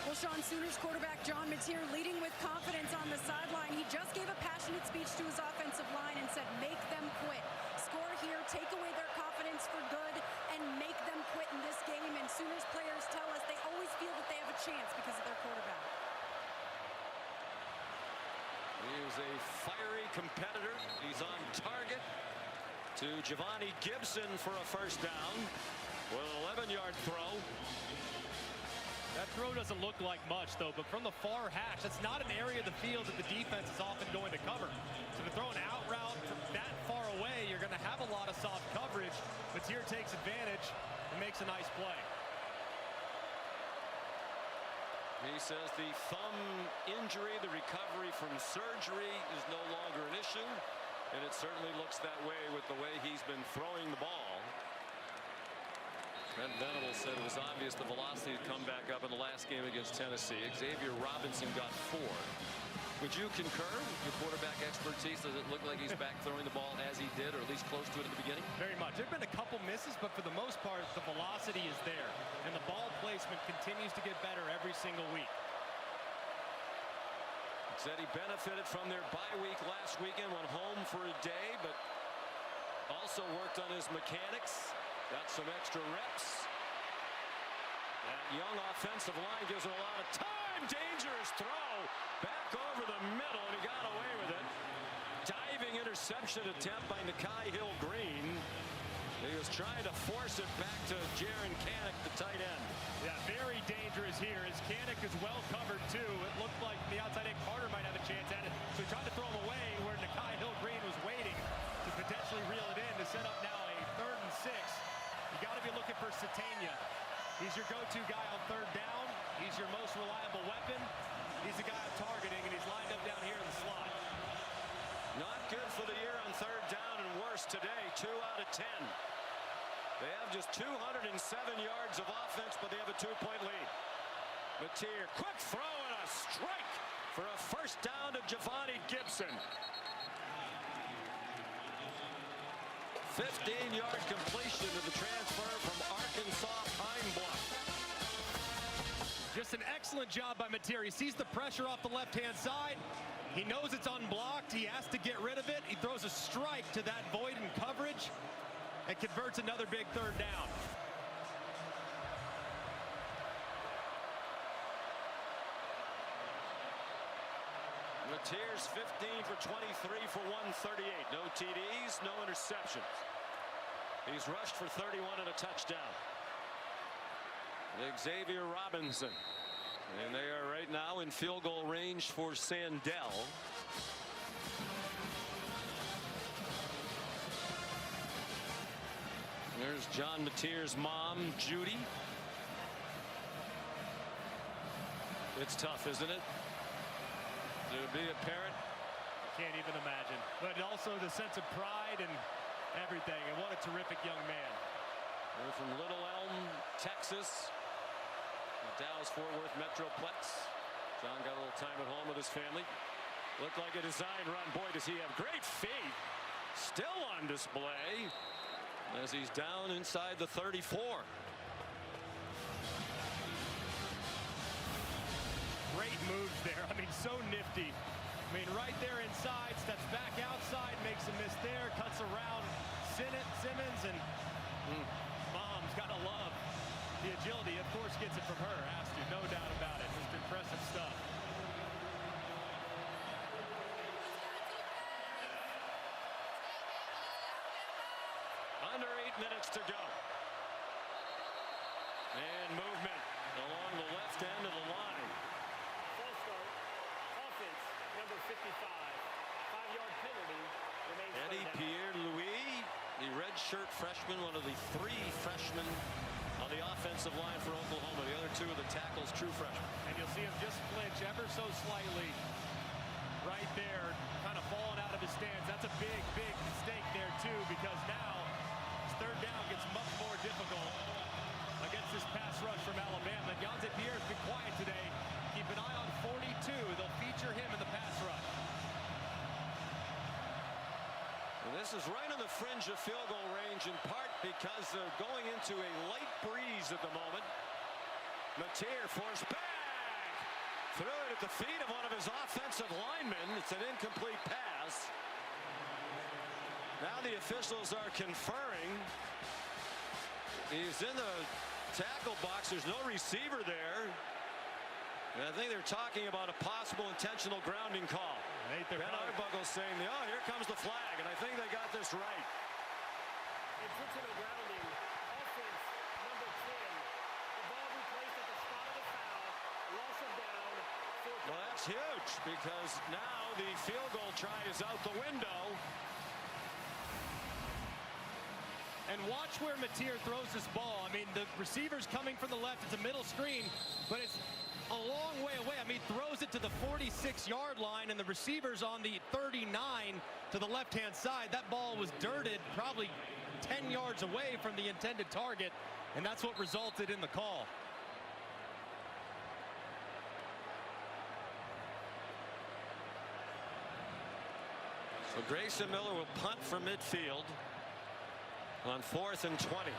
Well, Sean, Sooners quarterback John Mateer leading with confidence on the sideline. He just gave a passionate speech to his offensive line and said, make them quit. Score here, take away their confidence for good, and make them quit in this game. And Sooners players tell us they always feel that they have a chance because of their quarterback. He is a fiery competitor. He's on target to Giovanni Gibson for a 1st down with an 11-yard throw. That throw doesn't look like much, though, but from the far hash, that's not an area of the field that the defense is often going to cover. So to throw an out route from that far away, you're going to have a lot of soft coverage. Mateer takes advantage and makes a nice play. He says the thumb injury, the recovery from surgery, is no longer an issue, and it certainly looks that way with the way he's been throwing the ball. Trent Venable said it was obvious the velocity had come back up in the last game against Tennessee. Xavier Robinson got 4. Would you concur with your quarterback expertise? Does it look like he's back throwing the ball as he did, or at least close to it at the beginning? Very much. There have been a couple misses, but for the most part, the velocity is there, and the ball placement continues to get better every single week. Said he benefited from their bye week last weekend, went home for a day, but also worked on his mechanics, got some extra reps. That young offensive line gives him a lot of time. Dangerous throw back over the middle, and he got away with it. Diving interception attempt by Nakai Hill-Green. He was trying to force it back to Jaron Kanak, the tight end. Yeah, very dangerous here as Kanak is well covered too. It looked like the outside end Carter might have a chance at it, so he tried to throw him away where Nakai Hill-Green was waiting to potentially reel it in to set up now a 3rd and 6. You got to be looking for Satania. He's your go-to guy on 3rd down. He's your most reliable weapon. He's the guy I'm targeting, and he's lined up down here in the slot. 10. They have just 207 yards of offense, but they have a 2-point lead. Mateer, quick throw and a strike for a first down to Javani Gibson. 15-yard completion to the transfer from Arkansas Pine Bluff. Just an excellent job by Mateer. He sees the pressure off the left-hand side. He knows it's unblocked. He has to get rid of it. He throws a strike to that void in coverage and converts another big third down. Mateer's 15 for 23 for 138. No TDs, no interceptions. He's rushed for 31 and a touchdown. Xavier Robinson. And they are right now in field goal range for Sandell. There's John Mateer's mom, Judy. It's tough, isn't it, to be a parent? Can't even imagine. But also the sense of pride and everything. And what a terrific young man. They're from Little Elm, Texas. The Dallas-Fort Worth Metroplex. John got a little time at home with his family. Looked like a design run. Boy, does he have great feet. Still on display as he's down inside the 34. Great moves there. I mean, so nifty. I mean, right there inside, steps back outside, makes a miss there, cuts around Simmons, and mom's got to love the agility. Of course, gets it from her, has to, no doubt about it. Just impressive stuff. Under 8 minutes to go. And movement along the left end of the line. False start. Offense, number 55. 5-yard penalty. Remains Eddie Pierre-Louis, the redshirt freshman, one of the 3 freshmen on the offensive line for Oklahoma. The other 2 of the tackles, true freshmen. And you'll see him just flinch ever so slightly right there, kind of falling out of his stance. That's a big, big mistake there, too, because now third down gets much more difficult against this pass rush from Alabama. Yonze Pierre has been quiet today. Keep an eye on 42. They'll feature him in the pass rush. And this is right on the fringe of field goal range, in part because they're going into a light breeze at the moment. Mateer forced back. Threw it at the feet of one of his offensive linemen. It's an incomplete pass. Now the officials are conferring. He's in the tackle box. There's no receiver there. And I think they're talking about a possible intentional grounding call. Ben Arbuckle's saying, oh, here comes the flag. And I think they got this right. Intentional grounding. Offense, number 10. The ball replaced at the spot of the foul. Loss of down. Well, that's huge because now the field goal try is out the window. And watch where Mateer throws this ball. I mean, the receiver's coming from the left. It's a middle screen, but it's a long way away. I mean, he throws it to the 46-yard line, and the receiver's on the 39 to the left-hand side. That ball was dirted probably 10 yards away from the intended target, and that's what resulted in the call. So Grayson Miller will punt from midfield on 4th and 20.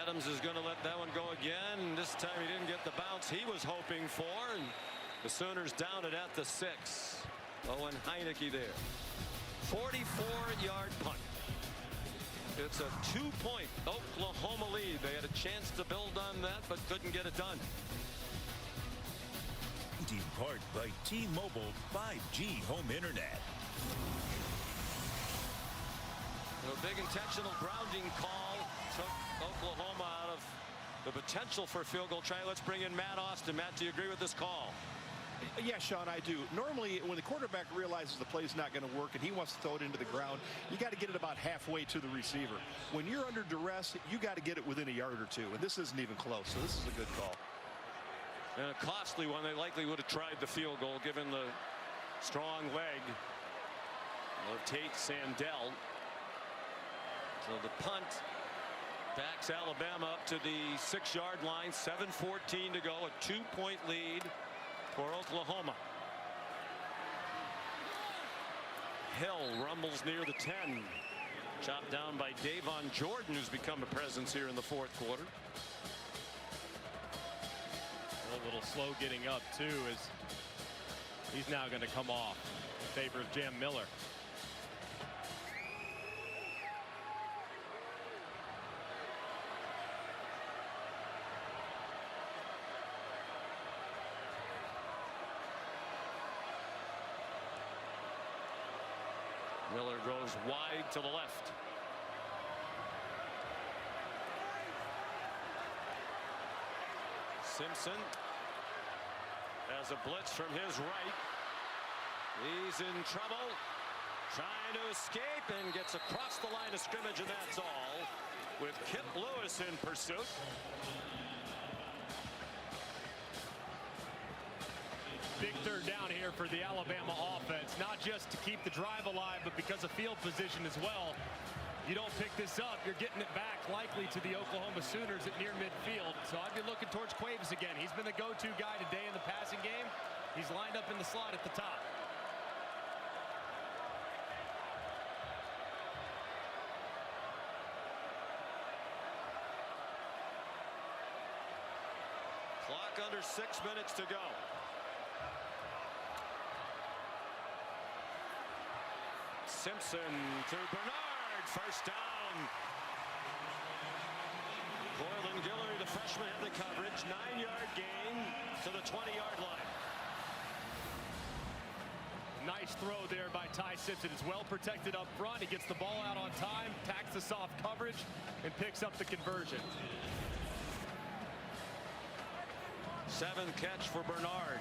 Adams is going to let that one go again. This time he didn't get the bounce he was hoping for. And the Sooners down it at the 6. Owen Heineke there. 44-yard punt. It's a 2-point Oklahoma lead. They had a chance to build on that, but couldn't get it done. In part by T-Mobile 5G home internet. A big intentional grounding call took Oklahoma out of the potential for a field goal try. Let's bring in Matt Austin. Matt, do you agree with this call? Yeah, Sean, I do. Normally, when the quarterback realizes the play's not going to work and he wants to throw it into the ground, you got to get it about halfway to the receiver. When you're under duress, you got to get it within a yard or 2, and this isn't even close, so this is a good call. And a costly one. They likely would have tried the field goal given the strong leg of Tate Sandell. So the punt backs Alabama up to the 6-yard line. 7:14 to go. A 2-point lead for Oklahoma. Hill rumbles near the 10. Chopped down by Davon Jordan, who's become a presence here in the fourth quarter. A little slow getting up too, as he's now going to come off in favor of Jam Miller. Miller goes wide to the left. Simpson has a blitz from his right. He's in trouble, trying to escape, and gets across the line of scrimmage, and that's all, with Kip Lewis in pursuit. Big third down here for the Alabama offense, not just to keep the drive alive, but because of field position as well. You don't pick this up, you're getting it back likely to the Oklahoma Sooners at near midfield. So I'd be looking towards Quaves again. He's been the go-to guy today in the passing game. He's lined up in the slot at the top. Clock under 6 minutes to go. Simpson to Bernard, first down. Cortland Guillory, the freshman, had the coverage. 9-yard gain to the 20-yard line. Nice throw there by Ty Simpson. It's well protected up front. He gets the ball out on time, tacks the soft coverage, and picks up the conversion. 7th catch for Bernard.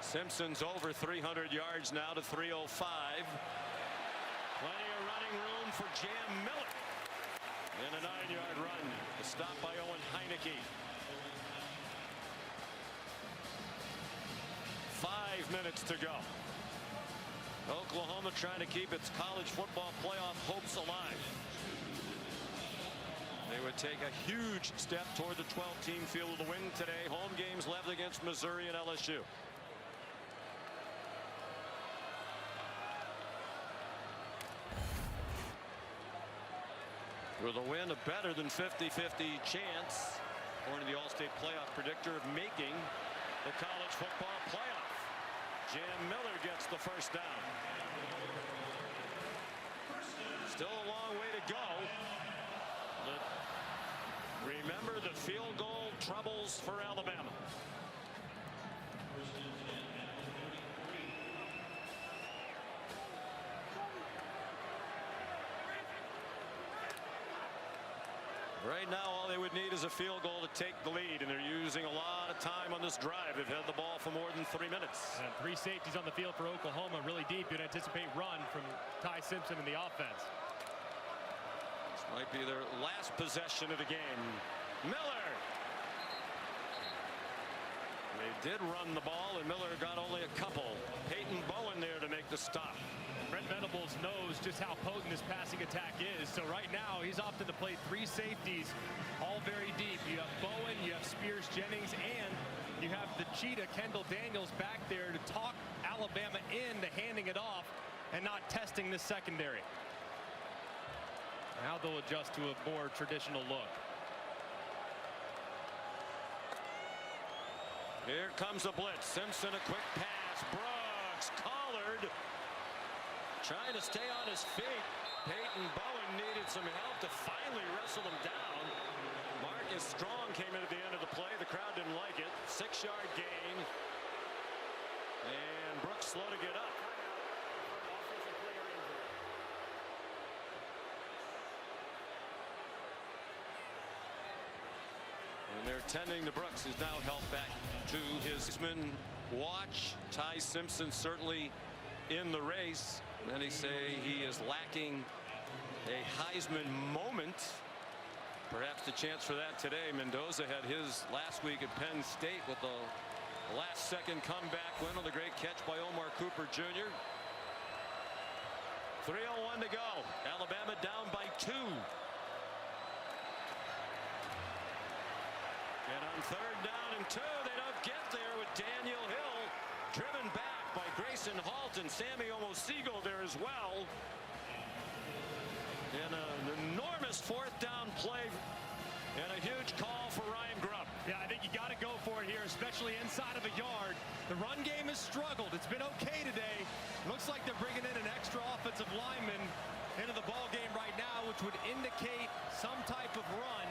Simpson's over 300 yards now to 305. Plenty of running room for Jam Miller. And a 9-yard run. A stop by Owen Heineke. 5 minutes to go. Oklahoma trying to keep its college football playoff hopes alive. They would take a huge step toward the 12-team field of the win today. Home games left against Missouri and LSU. With a win, a better than 50-50 chance, according to the All-State playoff predictor, of making the college football playoff. Jam Miller gets the first down. Still a long way to go. But remember the field goal troubles for Alabama. Right now, all they would need is a field goal to take the lead, and they're using a lot of time on this drive. They've had the ball for more than 3 minutes. And 3 safeties on the field for Oklahoma, really deep. You'd anticipate run from Ty Simpson in the offense. This might be their last possession of the game. Miller. They did run the ball, and Miller got only a couple. Peyton Bowen there to make the stop. Brent Venables knows just how potent this passing attack is. So right now, he's opted to play 3 safeties, all very deep. You have Bowen, you have Spears Jennings, and you have the cheetah, Kendall Daniels, back there to talk Alabama into handing it off and not testing the secondary. Now they'll adjust to a more traditional look. Here comes a blitz. Simpson, a quick pass. Brooks collared. Trying to stay on his feet. Peyton Bowen needed some help to finally wrestle him down. Marcus Strong came in at the end of the play. The crowd didn't like it. 6-yard gain. And Brooks slow to get up. And they're tending to Brooks, who's now held back to his watch. Ty Simpson certainly in the race. Many say he is lacking a Heisman moment. Perhaps the chance for that today. Mendoza had his last week at Penn State with the last-second comeback win on the great catch by Omar Cooper Jr. 3:01 to go. Alabama down by 2. And on 3rd down and 2, they don't get there with Daniel Hill driven back by Grayson Halt and Sammy Omosigho there as well. And an enormous 4th down play and a huge call for Ryan Grubb. Yeah, I think you got to go for it here, especially inside of a yard. The run game has struggled. It's been okay today. Looks like they're bringing in an extra offensive lineman into the ball game right now, which would indicate some type of run.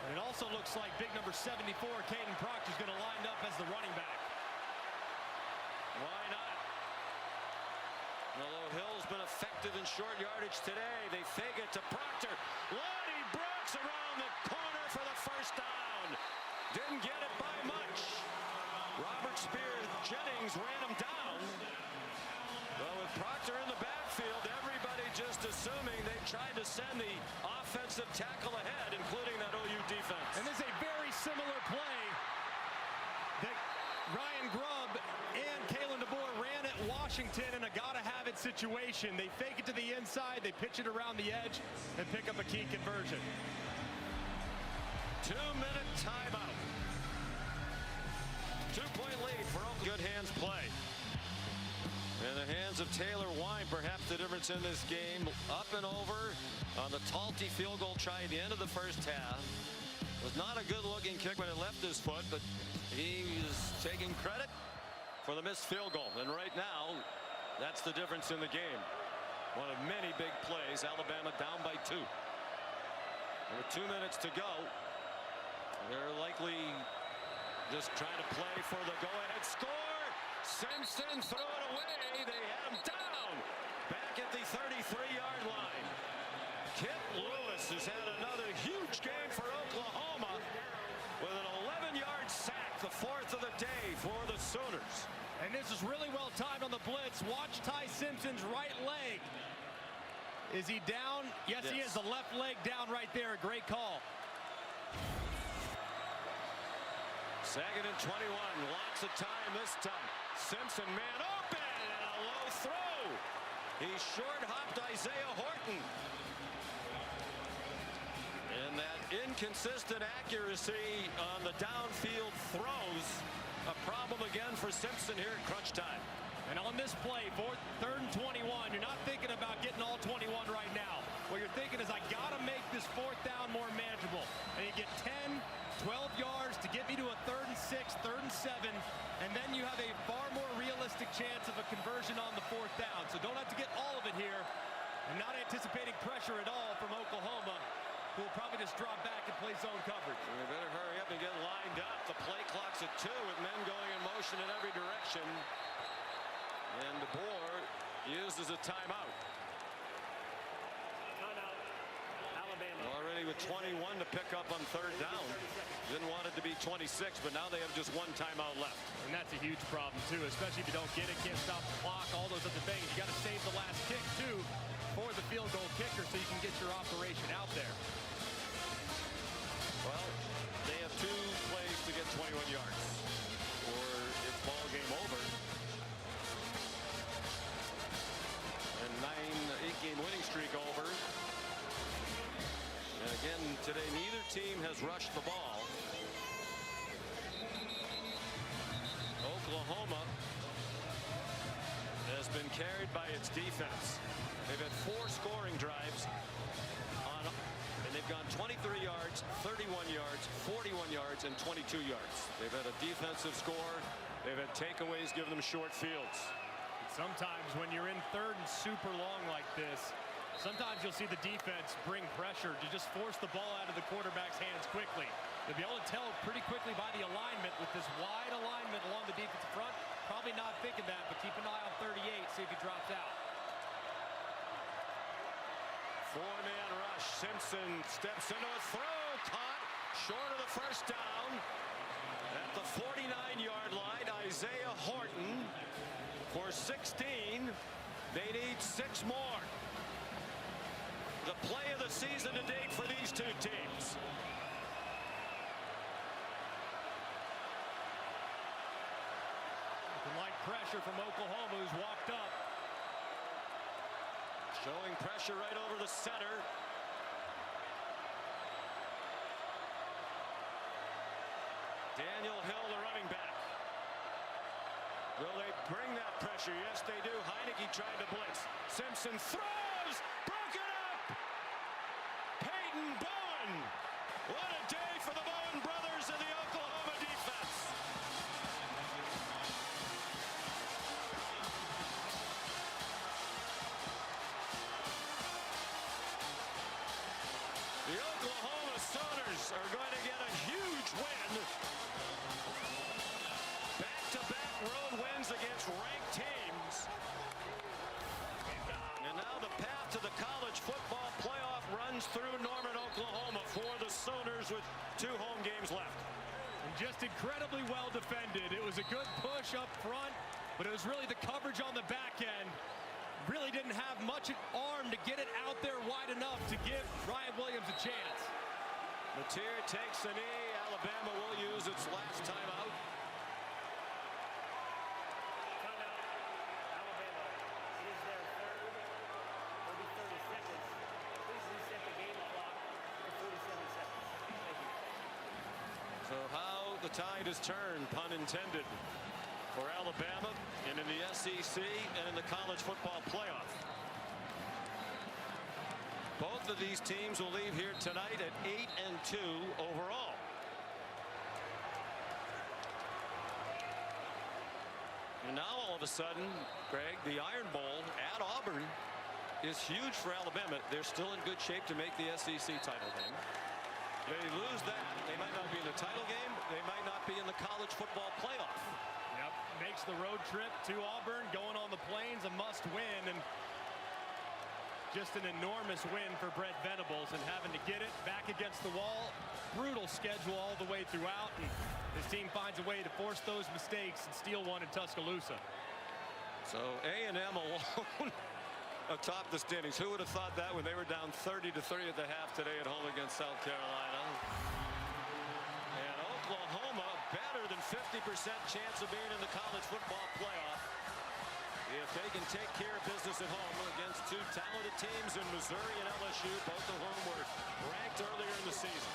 And it also looks like big number 74, Caden Proctor, is going to line up as the running back. Why not? Although Hill's been effective in short yardage today, they fake it to Proctor. Lonnie Brooks around the corner for the 1st down. Didn't get it by much. Robert Spears Jennings ran him down. Well, with Proctor in the backfield, everybody just assuming they tried to send the offensive tackle ahead, including that OU defense. And this is a very similar play that Ryan Grubb and Kalen DeBoer ran at Washington in a gotta-have-it situation. They fake it to the inside, they pitch it around the edge, and pick up a key conversion. 2-minute timeout. 2-point lead for Oklahoma. Good hands play. In the hands of Taylor Wine, perhaps the difference in this game. Up and over on the Talty field goal try at the end of the 1st half. Was not a good-looking kick when it left his foot, but he is taking credit for the missed field goal. And right now, that's the difference in the game. One of many big plays. Alabama down by 2. And with 2 minutes to go, they're likely just trying to play for the go-ahead score. Simpson threw it away. They have him down back at the 33-yard line. Kip Lewis has had another huge game for Oklahoma with an 11-yard sack, the 4th of the day for the Sooners. And this is really well timed on the blitz. Watch Ty Simpson's right leg. Is he down? Yes, he is. The left leg down right there. A great call. 2nd and 21. Lots of time this time. Simpson man open and a low throw. He short hopped Isaiah Horton. And that inconsistent accuracy on the downfield throws. A problem again for Simpson here at crunch time. And on this play, 3rd and 21, you're not thinking about getting all 21 right now. What you're thinking is, I got to make this 4th down more manageable. And you get 10, 12 yards to get me to a 3rd and 6, 3rd and 7, and then you have a far more realistic chance of a conversion on the 4th down. So don't have to get all of it here. I'm not anticipating pressure at all from Oklahoma, who will probably just drop back and play zone coverage. We better hurry up and get lined up. The play clock's at 2 with men going in motion in every direction. And DeBoer uses a timeout. Timeout. Alabama. Already with 21 to pick up on 3rd down. Didn't want it to be 26, but now they have just 1 timeout left. And that's a huge problem, too, especially if you don't get it, can't stop the clock, all those other things. You got to save the last kick, too, for the field goal kicker so you can get your operation out there. Well, they have 2 plays to get 21 yards, or it's ball game over. And 8-game winning streak over. And again, today, neither team has rushed the ball. Oklahoma has been carried by its defense. They've had 4 scoring drives and they've gone 23 yards, 31 yards, 41 yards, and 22 yards. They've had a defensive score. They've had takeaways, give them short fields. Sometimes when you're in 3rd and super long like this, sometimes you'll see the defense bring pressure to just force the ball out of the quarterback's hands quickly. You'll be able to tell pretty quickly by the alignment with this wide alignment along the defensive front. Probably not thinking that, but keep an eye on 38, see if he drops out. 4-man rush. Simpson steps into a throw, caught short of the 1st down. At the 49-yard line, Isaiah Horton for 16. They need 6 more. The play of the season to date for these 2 teams. Light pressure from Oklahoma, who's walked up. Showing pressure right over the center. Daniel Hill, the running back. Will they bring that pressure? Yes, they do. Heineke tried to blitz. Simpson throws. Broken up. Peyton Bowen. What a day for the Bowen brothers and the Oklahoma defense. The Oklahoma Sooners are going to get a huge win. Back-to-back road wins against ranked teams. And now the path to the college football playoff runs through Norman, Oklahoma for the Sooners with 2 home games left. And just incredibly well defended. It was a good push up front, but it was really the coverage on the back end. Really didn't have much arm to get it out there wide enough to give Ryan Williams a chance. Mateer takes the knee. Alabama will use its last timeout. Timeout. Alabama. It is their third. Will be 30 seconds. Please reset the game clock for 37 seconds. Thank you. So how the tide has turned, pun intended, for Alabama and in the SEC and in the college football playoff. Both of these teams will leave here tonight at 8-2 overall. And now all of a sudden, Greg, the Iron Bowl at Auburn is huge for Alabama. They're still in good shape to make the SEC title game. They lose that, they might not be in the title game. They might not be in the college football playoff. Yep, makes the road trip to Auburn, going on the Plains, a must-win, and just an enormous win for Brent Venables, and having to get it back against the wall. Brutal schedule all the way throughout, and his team finds a way to force those mistakes and steal one in Tuscaloosa. So A&M alone atop the standings. Who would have thought that when they were down 30-3 at the half today at home against South Carolina? And Oklahoma better than 50% chance of being in the college football playoff if they can take care of business at home against 2 talented teams in Missouri and LSU, both of whom were ranked earlier in the season.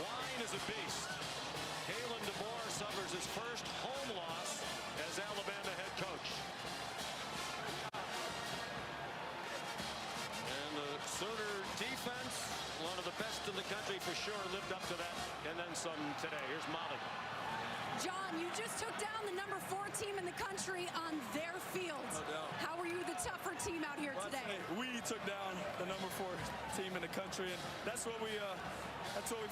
Wine is a beast. Kalen DeBoer suffers his first home loss as Alabama head coach. And the Sooner defense, one of the best in the country for sure, lived up to that and then some today. Here's Molly. John, you just took down the number 4 team in the country on their field. No doubt. How are you the tougher team out here today? We took down the number 4 team in the country, and that's what we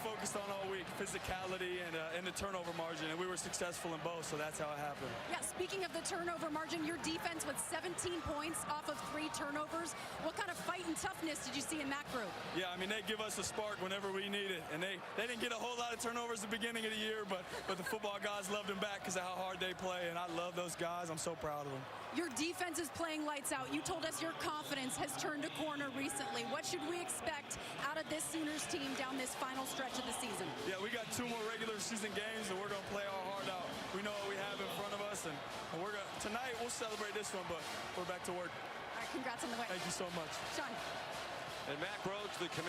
focused on all week: physicality and the turnover margin, and we were successful in both, so that's how it happened. Yeah, speaking of the turnover margin, your defense with 17 points off of 3 turnovers. What kind of fight and toughness did you see in that group? Yeah, I mean, they give us a spark whenever we need it, and they didn't get a whole lot of turnovers at the beginning of the year, but the football guys loved them back because of how hard they play, and I love those guys. I'm so proud of them. Your defense is playing lights out. You told us your confidence has turned a corner recently. What should we expect out of this Sooners team down this final stretch of the season? Yeah, we got 2 more regular season games, and we're going to play our heart out. We know what we have in front of us, and tonight we'll celebrate this one, but we're back to work. All right, congrats on the win. Thank you so much. Sean. And Mack Rhodes, the committee.